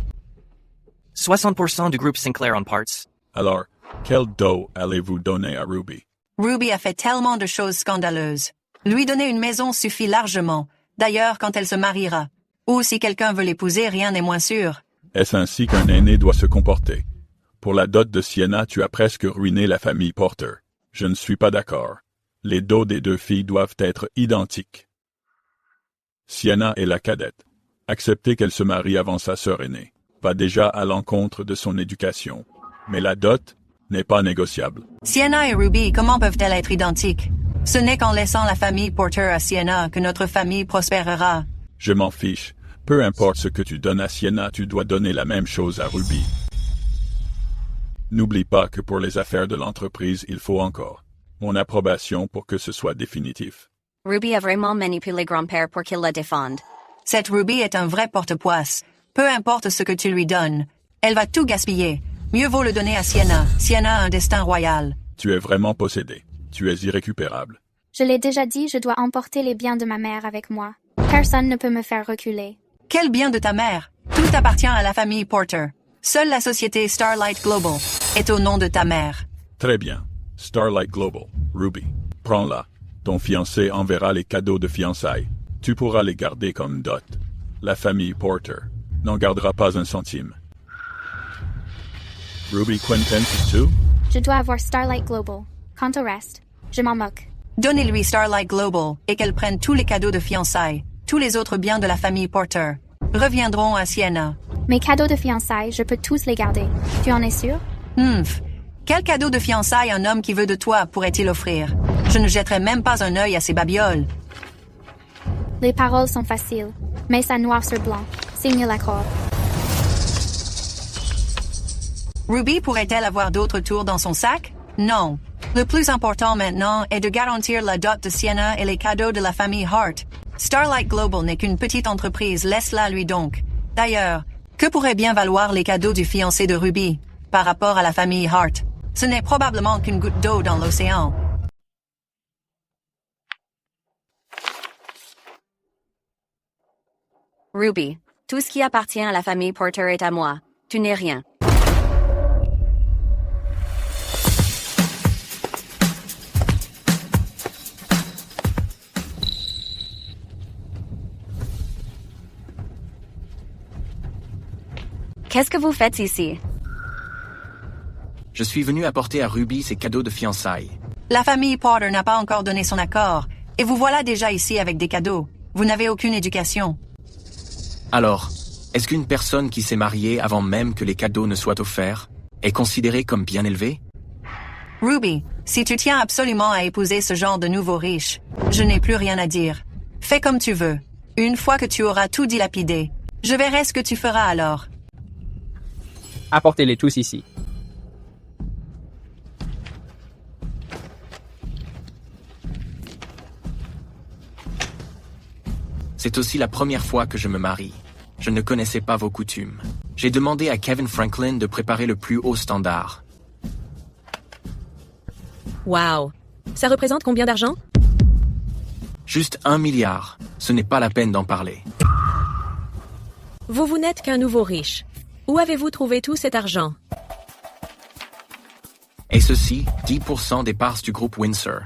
60% du groupe Sinclair en parts. Alors, quel dos allez-vous donner à Ruby? Ruby a fait tellement de choses scandaleuses. Lui donner une maison suffit largement. D'ailleurs, quand elle se mariera. Ou si quelqu'un veut l'épouser, rien n'est moins sûr. Est-ce ainsi qu'un aîné doit se comporter? Pour la dot de Sienna, tu as presque ruiné la famille Porter. Je ne suis pas d'accord. Les dos des 2 filles doivent être identiques. Sienna est la cadette. Accepter qu'elle se marie avant sa sœur aînée va déjà à l'encontre de son éducation. Mais la dot n'est pas négociable. Sienna et Ruby, comment peuvent-elles être identiques? Ce n'est qu'en laissant la famille Porter à Sienna que notre famille prospérera. Je m'en fiche. Peu importe ce que tu donnes à Sienna, tu dois donner la même chose à Ruby. N'oublie pas que pour les affaires de l'entreprise, il faut encore mon approbation pour que ce soit définitif. Ruby a vraiment manipulé grand-père pour qu'il la défende. Cette Ruby est un vrai porte-poisse. Peu importe ce que tu lui donnes, elle va tout gaspiller. Mieux vaut le donner à Sienna. Sienna a un destin royal. Tu es vraiment possédé. Tu es irrécupérable. Je l'ai déjà dit, je dois emporter les biens de ma mère avec moi. Personne ne peut me faire reculer. Quel bien de ta mère? Tout appartient à la famille Porter. Seule la société Starlight Global est au nom de ta mère. Très bien. Starlight Global. Ruby, prends-la. Ton fiancé enverra les cadeaux de fiançailles. Tu pourras les garder comme dot. la famille Porter n'en gardera pas un centime. Ruby Quintence too? Je dois avoir Starlight Global. Quant au reste, je m'en moque. Donnez-lui Starlight Global et qu'elle prenne tous les cadeaux de fiançailles. Tous les autres biens de la famille Porter reviendront à Sienna. Mes cadeaux de fiançailles, je peux tous les garder. Tu en es sûr? Quel cadeau de fiançailles un homme qui veut de toi pourrait-il offrir? Je ne jetterai même pas un œil à ces babioles. Les paroles sont faciles. Mets ça noir sur blanc. Signe l'accord. Ruby pourrait-elle avoir d'autres tours dans son sac? Non. Le plus important maintenant est de garantir la dot de Sienna et les cadeaux de la famille Hart. Starlight Global n'est qu'une petite entreprise, laisse-la lui donc. D'ailleurs, que pourraient bien valoir les cadeaux du fiancé de Ruby par rapport à la famille Hart? Ce n'est probablement qu'une goutte d'eau dans l'océan. Ruby, tout ce qui appartient à la famille Porter est à moi. Tu n'es rien. Qu'est-ce que vous faites ici? Je suis venu apporter à Ruby ses cadeaux de fiançailles. La famille Porter n'a pas encore donné son accord, et vous voilà déjà ici avec des cadeaux. Vous n'avez aucune éducation. Alors, est-ce qu'une personne qui s'est mariée avant même que les cadeaux ne soient offerts est considérée comme bien élevée? Ruby, si tu tiens absolument à épouser ce genre de nouveau riche, je n'ai plus rien à dire. Fais comme tu veux. Une fois que tu auras tout dilapidé, je verrai ce que tu feras alors. Apportez-les tous ici. C'est aussi la première fois que je me marie. Je ne connaissais pas vos coutumes. J'ai demandé à Kevin Franklin de préparer le plus haut standard. Wow! Ça représente combien d'argent? Juste 1 milliard. Ce n'est pas la peine d'en parler. Vous n'êtes qu'un nouveau riche. Où avez-vous trouvé tout cet argent? Et ceci, 10% des parts du groupe Windsor.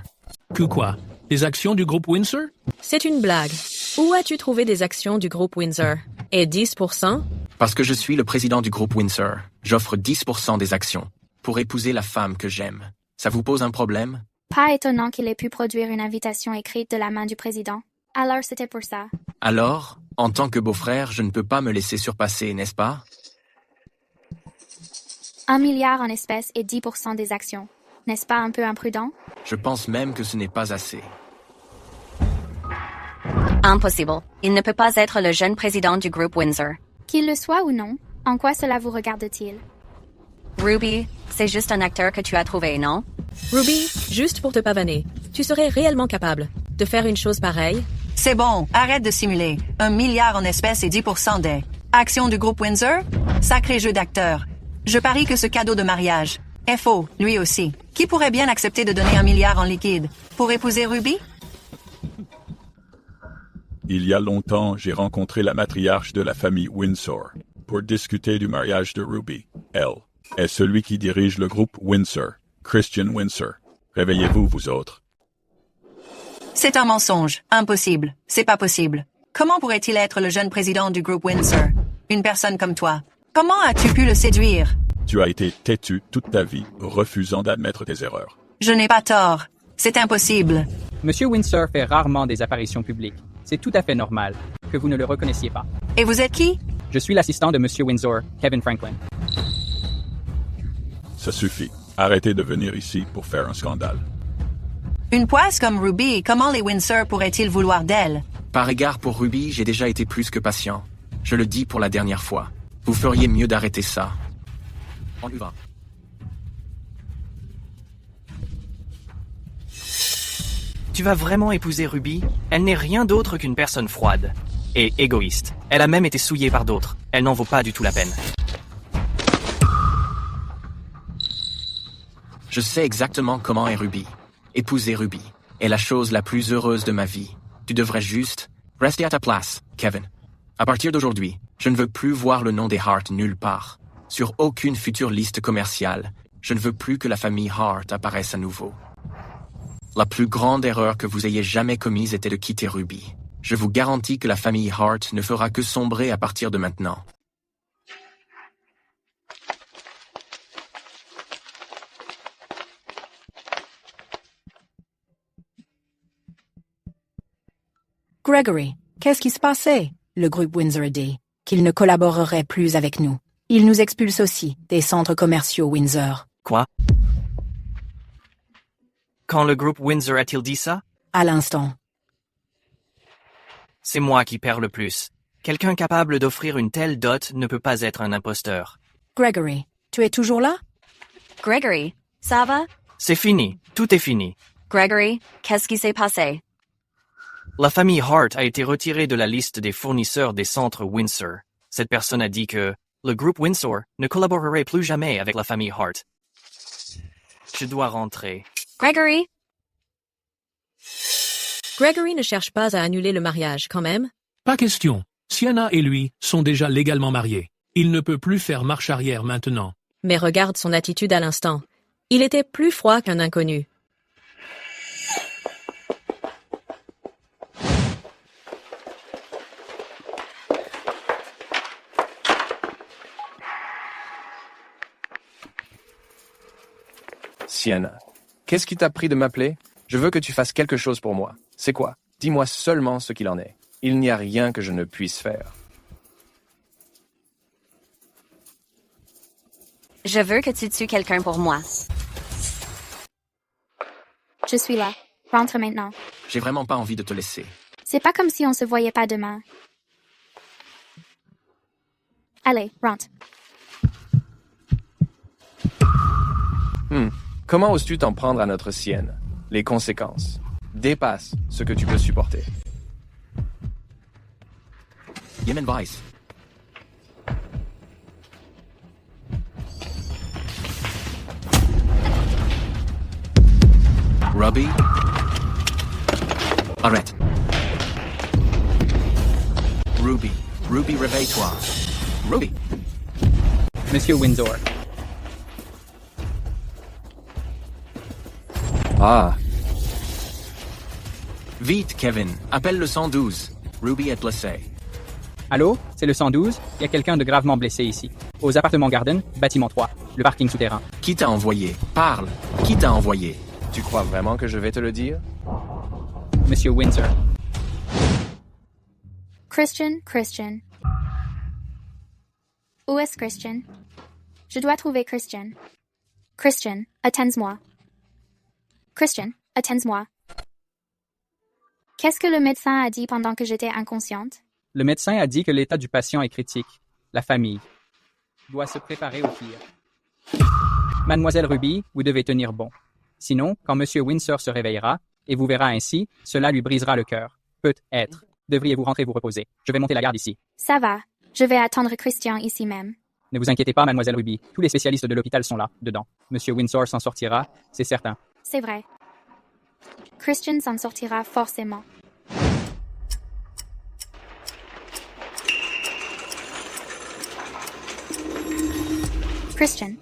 Que quoi? Des actions du groupe Windsor? C'est une blague. Où as-tu trouvé des actions du groupe Windsor? Et 10%? Parce que je suis le président du groupe Windsor, j'offre 10% des actions pour épouser la femme que j'aime. Ça vous pose un problème? Pas étonnant qu'il ait pu produire une invitation écrite de la main du président. Alors c'était pour ça. Alors, en tant que beau-frère, je ne peux pas me laisser surpasser, n'est-ce pas? 1 milliard en espèces et 10% des actions. N'est-ce pas un peu imprudent? Je pense même que ce n'est pas assez. Impossible. Il ne peut pas être le jeune président du groupe Windsor. Qu'il le soit ou non, en quoi cela vous regarde-t-il? Ruby, c'est juste un acteur que tu as trouvé, non? Ruby, juste pour te pavaner, tu serais réellement capable de faire une chose pareille? C'est bon, arrête de simuler. 1 milliard en espèces et 10% des actions du groupe Windsor? Sacré jeu d'acteur. Je parie que ce cadeau de mariage est faux, lui aussi. Qui pourrait bien accepter de donner 1 milliard en liquide pour épouser Ruby? Il y a longtemps, j'ai rencontré la matriarche de la famille Windsor pour discuter du mariage de Ruby. Elle est celui qui dirige le groupe Windsor, Christian Windsor. Réveillez-vous, vous autres. C'est un mensonge. Impossible. C'est pas possible. Comment pourrait-il être le jeune président du groupe Windsor? Une personne comme toi. Comment as-tu pu le séduire? Tu as été têtu toute ta vie, refusant d'admettre tes erreurs. Je n'ai pas tort. C'est impossible. Monsieur Windsor fait rarement des apparitions publiques. C'est tout à fait normal que vous ne le reconnaissiez pas. Et vous êtes qui? Je suis l'assistant de Monsieur Windsor, Kevin Franklin. Ça suffit. Arrêtez de venir ici pour faire un scandale. Une poisse comme Ruby, comment les Windsor pourraient-ils vouloir d'elle? Par égard pour Ruby, j'ai déjà été plus que patient. Je le dis pour la dernière fois. Vous feriez mieux d'arrêter ça. On y va. Tu vas vraiment épouser Ruby? Elle n'est rien d'autre qu'une personne froide et égoïste. Elle a même été souillée par d'autres. Elle n'en vaut pas du tout la peine. Je sais exactement comment est Ruby. Épouser Ruby est la chose la plus heureuse de ma vie. Tu devrais juste rester à ta place, Kevin. À partir d'aujourd'hui, je ne veux plus voir le nom des Hart nulle part. Sur aucune future liste commerciale. Je ne veux plus que la famille Hart apparaisse à nouveau. La plus grande erreur que vous ayez jamais commise était de quitter Ruby. Je vous garantis que la famille Hart ne fera que sombrer à partir de maintenant. Gregory, qu'est-ce qui se passait? Le groupe Windsor a dit qu'il ne collaborerait plus avec nous. Il nous expulse aussi des centres commerciaux Windsor. Quoi? Quand le groupe Windsor a-t-il dit ça? À l'instant. C'est moi qui perds le plus. Quelqu'un capable d'offrir une telle dot ne peut pas être un imposteur. Gregory, tu es toujours là? Gregory, ça va? C'est fini. Tout est fini. Gregory, qu'est-ce qui s'est passé? La famille Hart a été retirée de la liste des fournisseurs des centres Windsor. Cette personne a dit que le groupe Windsor ne collaborerait plus jamais avec la famille Hart. Je dois rentrer. Gregory? Gregory ne cherche pas à annuler le mariage, quand même. Pas question. Sienna et lui sont déjà légalement mariés. Il ne peut plus faire marche arrière maintenant. Mais regarde son attitude à l'instant. Il était plus froid qu'un inconnu. Sienna, qu'est-ce qui t'a pris de m'appeler? Je veux que tu fasses quelque chose pour moi. C'est quoi? Dis-moi seulement ce qu'il en est. Il n'y a rien que je ne puisse faire. Je veux que tu tues quelqu'un pour moi. Je suis là. Rentre maintenant. J'ai vraiment pas envie de te laisser. C'est pas comme si on se voyait pas demain. Allez, rentre. Comment oses-tu t'en prendre à notre Sienne? Les conséquences dépassent ce que tu peux supporter. Yemen Vice. Robbie? Arrête. Ruby. Ruby, réveille-toi. Ruby. Monsieur Windsor. Ah. Vite, Kevin. Appelle le 112. Ruby est blessée. Allô? C'est le 112? Il y a quelqu'un de gravement blessé ici. Aux appartements Garden, bâtiment 3. Le parking souterrain. Qui t'a envoyé? Parle. Qui t'a envoyé? Tu crois vraiment que je vais te le dire? Monsieur Windsor. Christian. Où est-ce Christian? Je dois trouver Christian. Christian, attends-moi. Christian, attends-moi. Qu'est-ce que le médecin a dit pendant que j'étais inconsciente? Le médecin a dit que l'état du patient est critique. La famille doit se préparer au pire. Mademoiselle Ruby, vous devez tenir bon. Sinon, quand Monsieur Windsor se réveillera, et vous verra ainsi, cela lui brisera le cœur. Peut-être. Devriez-vous rentrer vous reposer. Je vais monter la garde ici. Ça va. Je vais attendre Christian ici même. Ne vous inquiétez pas, Mademoiselle Ruby. Tous les spécialistes de l'hôpital sont là, dedans. Monsieur Windsor s'en sortira, c'est certain. C'est vrai. Christian s'en sortira forcément. Christian.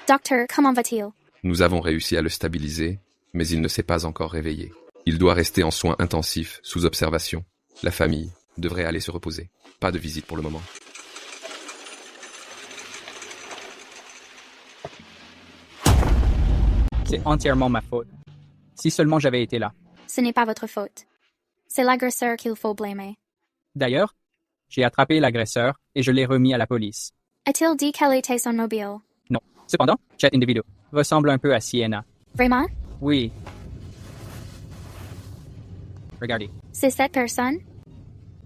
Docteur, comment va-t-il? Nous avons réussi à le stabiliser, mais il ne s'est pas encore réveillé. Il doit rester en soins intensifs, sous observation. La famille devrait aller se reposer. Pas de visite pour le moment. C'est entièrement ma faute. Si seulement j'avais été là. Ce n'est pas votre faute. C'est l'agresseur qu'il faut blâmer. D'ailleurs, j'ai attrapé l'agresseur et je l'ai remis à la police. A-t-il dit quel était son mobile? Non. Cependant, cet individu ressemble un peu à Sienna. Vraiment? Oui. Regardez. C'est cette personne?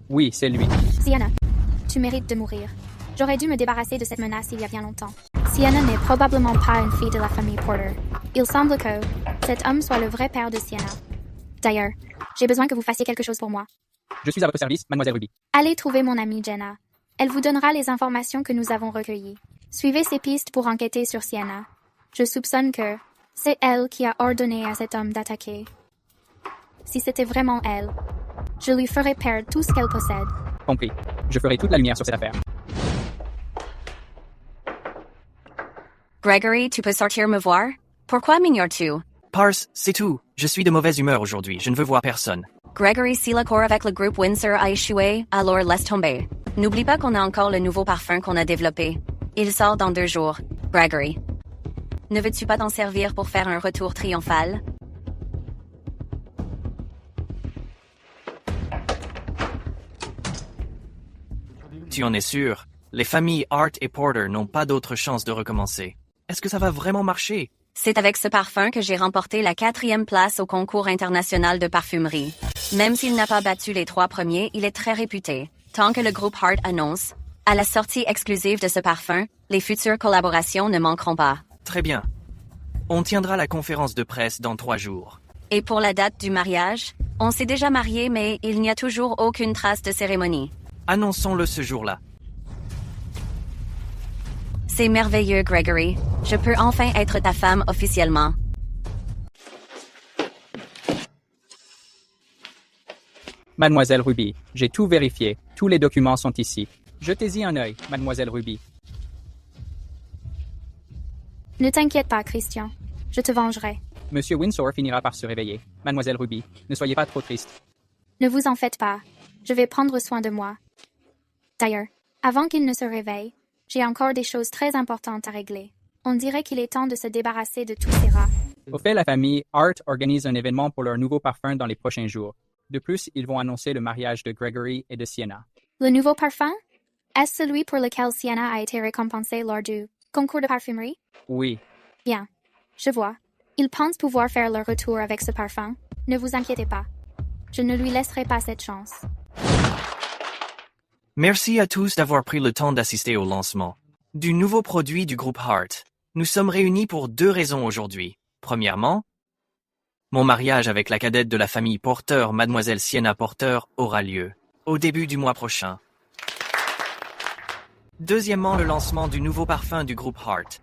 Oui, c'est lui. Sienna, tu mérites de mourir. J'aurais dû me débarrasser de cette menace il y a bien longtemps. Sienna n'est probablement pas une fille de la famille Porter. Il semble que cet homme soit le vrai père de Sienna. D'ailleurs, j'ai besoin que vous fassiez quelque chose pour moi. Je suis à votre service, Mademoiselle Ruby. Allez trouver mon amie Jenna. Elle vous donnera les informations que nous avons recueillies. Suivez ces pistes pour enquêter sur Sienna. Je soupçonne que c'est elle qui a ordonné à cet homme d'attaquer. Si c'était vraiment elle, je lui ferai perdre tout ce qu'elle possède. Compris. Je ferai toute la lumière sur cette affaire. Gregory, tu peux sortir me voir? Pourquoi m'ignores-tu? Parce, c'est tout. Je suis de mauvaise humeur aujourd'hui, je ne veux voir personne. Gregory, si l'accord avec le groupe Windsor a échoué, alors laisse tomber. N'oublie pas qu'on a encore le nouveau parfum qu'on a développé. Il sort dans 2 jours. Gregory. Ne veux-tu pas t'en servir pour faire un retour triomphal? Tu en es sûr? Les familles Hart et Porter n'ont pas d'autre chance de recommencer. Est-ce que ça va vraiment marcher? C'est avec ce parfum que j'ai remporté la 4e place au concours international de parfumerie. Même s'il n'a pas battu les 3 premiers, il est très réputé. Tant que le groupe Hart annonce, à la sortie exclusive de ce parfum, les futures collaborations ne manqueront pas. Très bien. On tiendra la conférence de presse dans 3 jours. Et pour la date du mariage, on s'est déjà marié mais il n'y a toujours aucune trace de cérémonie. Annonçons-le ce jour-là. C'est merveilleux, Gregory. Je peux enfin être ta femme officiellement. Mademoiselle Ruby, j'ai tout vérifié. Tous les documents sont ici. Jetez-y un œil, Mademoiselle Ruby. Ne t'inquiète pas, Christian. Je te vengerai. Monsieur Windsor finira par se réveiller. Mademoiselle Ruby, ne soyez pas trop triste. Ne vous en faites pas. Je vais prendre soin de moi. D'ailleurs, avant qu'il ne se réveille, j'ai encore des choses très importantes à régler. On dirait qu'il est temps de se débarrasser de tous ces rats. Au fait, la famille Hart organise un événement pour leur nouveau parfum dans les prochains jours. De plus, ils vont annoncer le mariage de Gregory et de Sienna. Le nouveau parfum? Est-ce celui pour lequel Sienna a été récompensée lors du concours de parfumerie? Oui. Bien. Je vois. Ils pensent pouvoir faire leur retour avec ce parfum. Ne vous inquiétez pas. Je ne lui laisserai pas cette chance. Merci à tous d'avoir pris le temps d'assister au lancement du nouveau produit du groupe Hart. Nous sommes réunis pour 2 raisons aujourd'hui. Premièrement, mon mariage avec la cadette de la famille Porter, Mademoiselle Sienna Porter, aura lieu au début du mois prochain. Deuxièmement, le lancement du nouveau parfum du groupe Hart.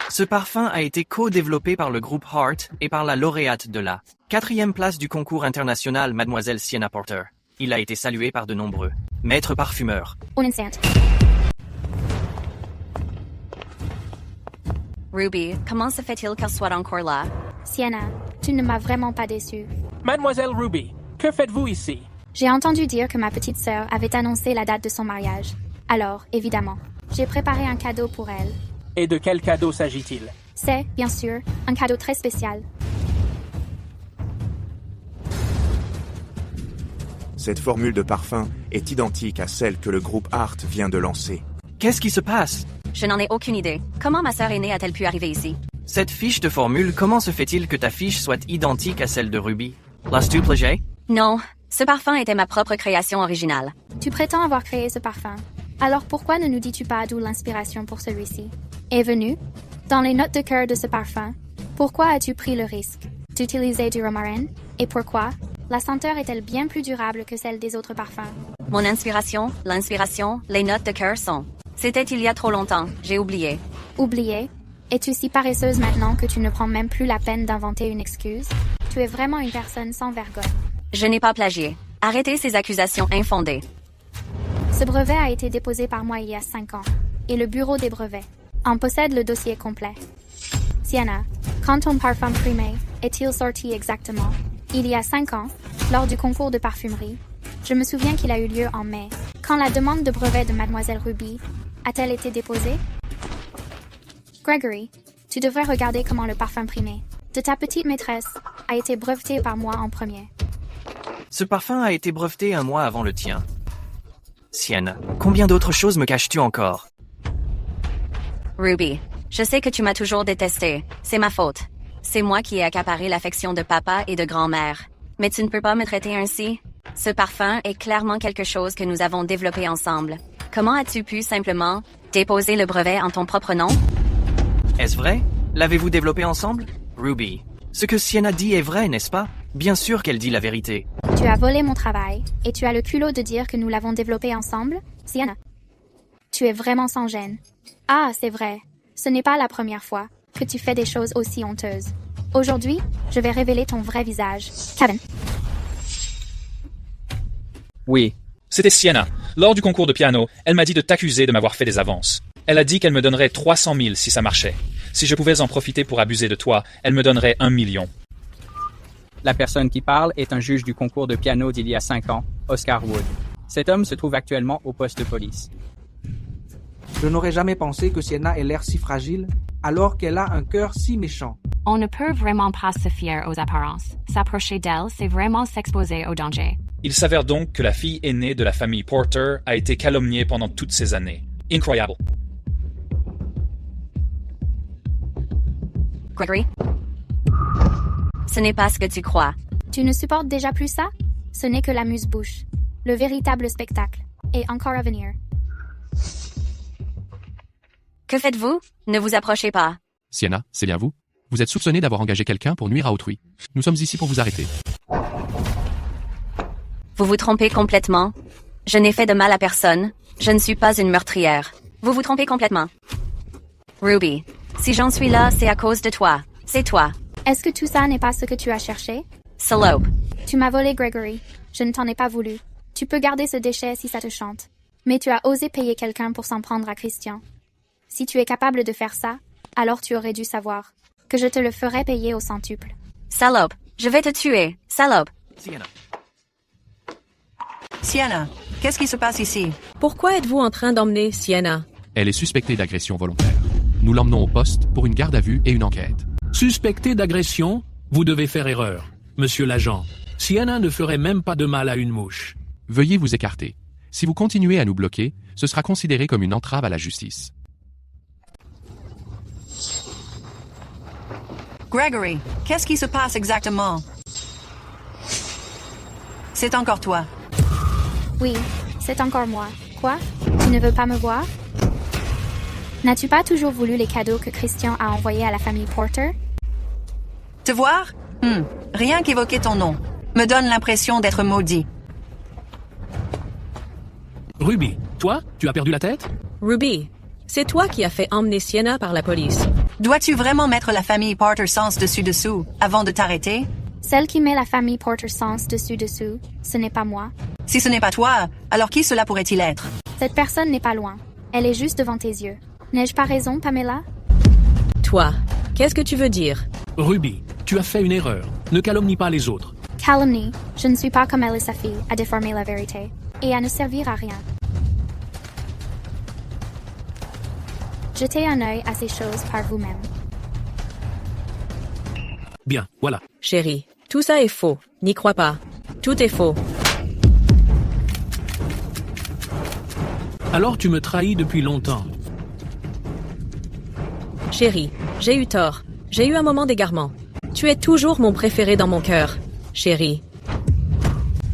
Ce parfum a été co-développé par le groupe Hart et par la lauréate de la 4e place du concours international, Mademoiselle Sienna Porter. Il a été salué par de nombreux maîtres parfumeurs. Un instant. Ruby, comment se fait-il qu'elle soit encore là? Sienna, tu ne m'as vraiment pas déçue. Mademoiselle Ruby, que faites-vous ici? J'ai entendu dire que ma petite sœur avait annoncé la date de son mariage. Alors, évidemment, j'ai préparé un cadeau pour elle. Et de quel cadeau s'agit-il? C'est, bien sûr, un cadeau très spécial. Cette formule de parfum est identique à celle que le groupe Hart vient de lancer. Qu'est-ce qui se passe? Je n'en ai aucune idée. Comment ma sœur aînée a-t-elle pu arriver ici? Cette fiche de formule, comment se fait-il que ta fiche soit identique à celle de Ruby? L'as-tu plagié? Non, ce parfum était ma propre création originale. Tu prétends avoir créé ce parfum. Alors pourquoi ne nous dis-tu pas d'où l'inspiration pour celui-ci est venue? Dans les notes de cœur de ce parfum, pourquoi as-tu pris le risque d'utiliser du romarin? Et pourquoi? La senteur est-elle bien plus durable que celle des autres parfums? Mon inspiration, l'inspiration, les notes de cœur sont. C'était il y a trop longtemps, j'ai oublié. Oublié? Es-tu si paresseuse maintenant que tu ne prends même plus la peine d'inventer une excuse? Tu es vraiment une personne sans vergogne. Je n'ai pas plagié. Arrêtez ces accusations infondées. Ce brevet a été déposé par moi il y a 5 ans, et le bureau des brevets en possède le dossier complet. Sienna, quand ton parfum primé est-il sorti exactement? Il y a 5 ans, lors du concours de parfumerie, je me souviens qu'il a eu lieu en mai. Quand la demande de brevet de Mademoiselle Ruby a-t-elle été déposée? Gregory, tu devrais regarder comment le parfum primé de ta petite maîtresse a été breveté par moi en premier. Ce parfum a été breveté 1 mois avant le tien. Sienna, combien d'autres choses me caches-tu encore? Ruby, je sais que tu m'as toujours détesté. C'est ma faute. C'est moi qui ai accaparé l'affection de papa et de grand-mère. Mais tu ne peux pas me traiter ainsi. Ce parfum est clairement quelque chose que nous avons développé ensemble. Comment as-tu pu simplement déposer le brevet en ton propre nom? Est-ce vrai? L'avez-vous développé ensemble? Ruby, ce que Sienna dit est vrai, n'est-ce pas? Bien sûr qu'elle dit la vérité. Tu as volé mon travail, et tu as le culot de dire que nous l'avons développé ensemble, Sienna. Tu es vraiment sans gêne. Ah, c'est vrai. Ce n'est pas la première fois que tu fais des choses aussi honteuses. Aujourd'hui, je vais révéler ton vrai visage. Kevin. Oui. C'était Sienna. Lors du concours de piano, elle m'a dit de t'accuser de m'avoir fait des avances. Elle a dit qu'elle me donnerait 300 000 si ça marchait. Si je pouvais en profiter pour abuser de toi, elle me donnerait 1 million. La personne qui parle est un juge du concours de piano d'il y a 5 ans, Oscar Wood. Cet homme se trouve actuellement au poste de police. Je n'aurais jamais pensé que Sienna ait l'air si fragile, alors qu'elle a un cœur si méchant. On ne peut vraiment pas se fier aux apparences. S'approcher d'elle, c'est vraiment s'exposer au danger. Il s'avère donc que la fille aînée de la famille Porter a été calomniée pendant toutes ces années. Incroyable. Gregory? Ce n'est pas ce que tu crois. Tu ne supportes déjà plus ça? Ce n'est que l'amuse-bouche. Le véritable spectacle est encore à venir. Que faites-vous? Ne vous approchez pas. Sienna, c'est bien vous? Vous êtes soupçonné d'avoir engagé quelqu'un pour nuire à autrui. Nous sommes ici pour vous arrêter. Vous vous trompez complètement. Je n'ai fait de mal à personne. Je ne suis pas une meurtrière. Vous vous trompez complètement. Ruby, si j'en suis là, c'est à cause de toi. C'est toi. Est-ce que tout ça n'est pas ce que tu as cherché? Salope. Tu m'as volé, Gregory. Je ne t'en ai pas voulu. Tu peux garder ce déchet si ça te chante. Mais tu as osé payer quelqu'un pour s'en prendre à Christian. Si tu es capable de faire ça, alors tu aurais dû savoir que je te le ferais payer au centuple. Salope, je vais te tuer. Salope. Sienna, qu'est-ce qui se passe ici? Pourquoi êtes-vous en train d'emmener Sienna? Elle est suspectée d'agression volontaire. Nous l'emmenons au poste pour une garde à vue et une enquête. Suspecté d'agression? Vous devez faire erreur, monsieur l'agent. Sienna ne ferait même pas de mal à une mouche. Veuillez vous écarter. Si vous continuez à nous bloquer, ce sera considéré comme une entrave à la justice. Gregory, qu'est-ce qui se passe exactement? C'est encore toi. Oui, c'est encore moi. Quoi? Tu ne veux pas me voir? N'as-tu pas toujours voulu les cadeaux que Christian a envoyés à la famille Porter? Te voir? Rien qu'évoquer ton nom me donne l'impression d'être maudit. Ruby, toi, tu as perdu la tête? Ruby, c'est toi qui as fait emmener Sienna par la police. Dois-tu vraiment mettre la famille Porter sens dessus-dessous avant de t'arrêter? Celle qui met la famille Porter sens dessus-dessous, ce n'est pas moi. Si ce n'est pas toi, alors qui cela pourrait-il être? Cette personne n'est pas loin. Elle est juste devant tes yeux. N'ai-je pas raison, Pamela? Toi, qu'est-ce que tu veux dire? Ruby, tu as fait une erreur. Ne calomnie pas les autres. Calomnie. Je ne suis pas comme elle et sa fille, à déformer la vérité. Et à ne servir à rien. Jetez un œil à ces choses par vous-même. Bien, voilà. Chérie, tout ça est faux. N'y crois pas. Tout est faux. Alors tu me trahis depuis longtemps. Chérie, j'ai eu tort. J'ai eu un moment d'égarement. Tu es toujours mon préféré dans mon cœur. Chérie.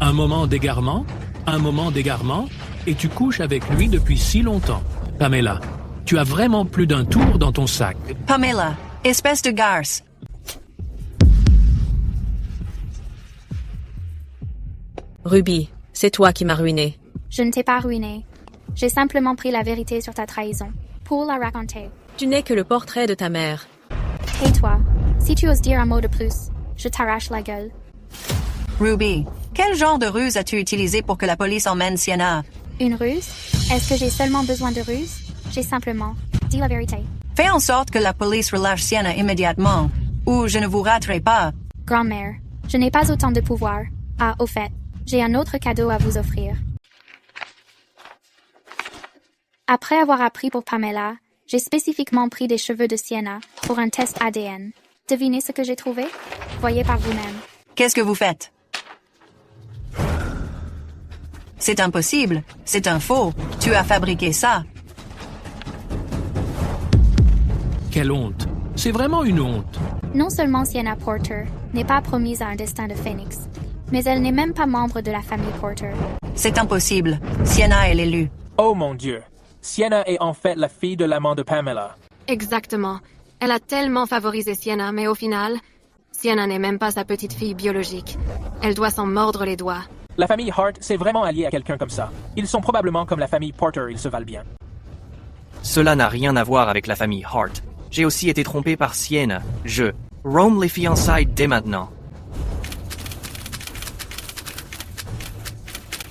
Un moment d'égarement? Un moment d'égarement? Et tu couches avec lui depuis si longtemps. Pamela, tu as vraiment plus d'un tour dans ton sac. Pamela, espèce de garce. Ruby, c'est toi qui m'as ruiné. Je ne t'ai pas ruiné. J'ai simplement pris la vérité sur ta trahison, pour la raconter. Tu n'es que le portrait de ta mère. Tais-toi. Si tu oses dire un mot de plus, je t'arrache la gueule. Ruby, quel genre de ruse as-tu utilisé pour que la police emmène Sienna? Une ruse? Est-ce que j'ai seulement besoin de ruse? J'ai simplement dit la vérité. Fais en sorte que la police relâche Sienna immédiatement, ou je ne vous raterai pas. Grand-mère, je n'ai pas autant de pouvoir. Ah, au fait, j'ai un autre cadeau à vous offrir. Après avoir appris pour Pamela, j'ai spécifiquement pris des cheveux de Sienna pour un test ADN. Devinez ce que j'ai trouvé? Voyez par vous-même. Qu'est-ce que vous faites? C'est impossible. C'est un faux. Tu as fabriqué ça. Quelle honte. C'est vraiment une honte. Non seulement Sienna Porter n'est pas promise à un destin de phénix, mais elle n'est même pas membre de la famille Porter. C'est impossible. Sienna est l'élue. Oh mon Dieu. Sienna est en fait la fille de l'amant de Pamela. Exactement. Elle a tellement favorisé Sienna, mais au final, Sienna n'est même pas sa petite fille biologique. Elle doit s'en mordre les doigts. La famille Hart s'est vraiment alliée à quelqu'un comme ça. Ils sont probablement comme la famille Porter, ils se valent bien. Cela n'a rien à voir avec la famille Hart. J'ai aussi été trompé par Sienna. Je rompe les fiançailles dès maintenant.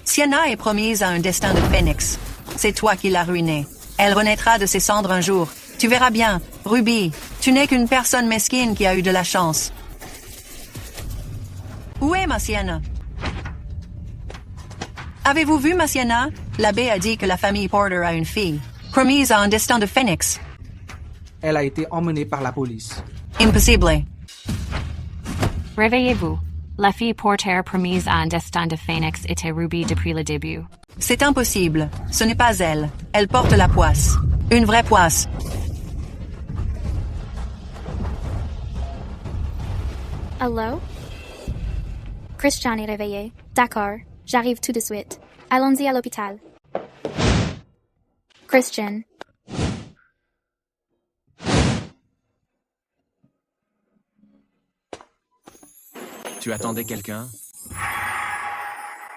Sienna est promise à un destin de phénix. C'est toi qui l'as ruinée. Elle renaîtra de ses cendres un jour. Tu verras bien, Ruby, tu n'es qu'une personne mesquine qui a eu de la chance. ma Sienna? Avez-vous vu, ma Sienna? L'abbé a dit que la famille Porter a une fille, promise à un destin de phénix. Elle a été emmenée par la police. Impossible. Réveillez-vous. La fille Porter promise à un destin de phénix était Ruby depuis le début. C'est impossible. Ce n'est pas elle. Elle porte la poisse. Une vraie poisse. Allô? Christian est réveillé. D'accord. J'arrive tout de suite. Allons-y à l'hôpital. Christian. Tu attendais quelqu'un?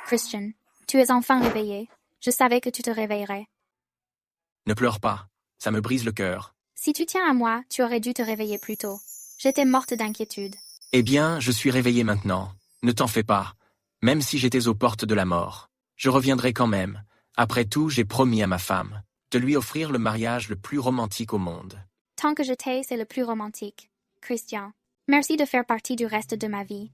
Christian, tu es enfin réveillé. Je savais que tu te réveillerais. Ne pleure pas. Ça me brise le cœur. Si tu tiens à moi, tu aurais dû te réveiller plus tôt. J'étais morte d'inquiétude. Eh bien, je suis réveillé maintenant. Ne t'en fais pas. Même si j'étais aux portes de la mort. Je reviendrai quand même. Après tout, j'ai promis à ma femme de lui offrir le mariage le plus romantique au monde. Tant que je t'ai, c'est le plus romantique. Christian, merci de faire partie du reste de ma vie.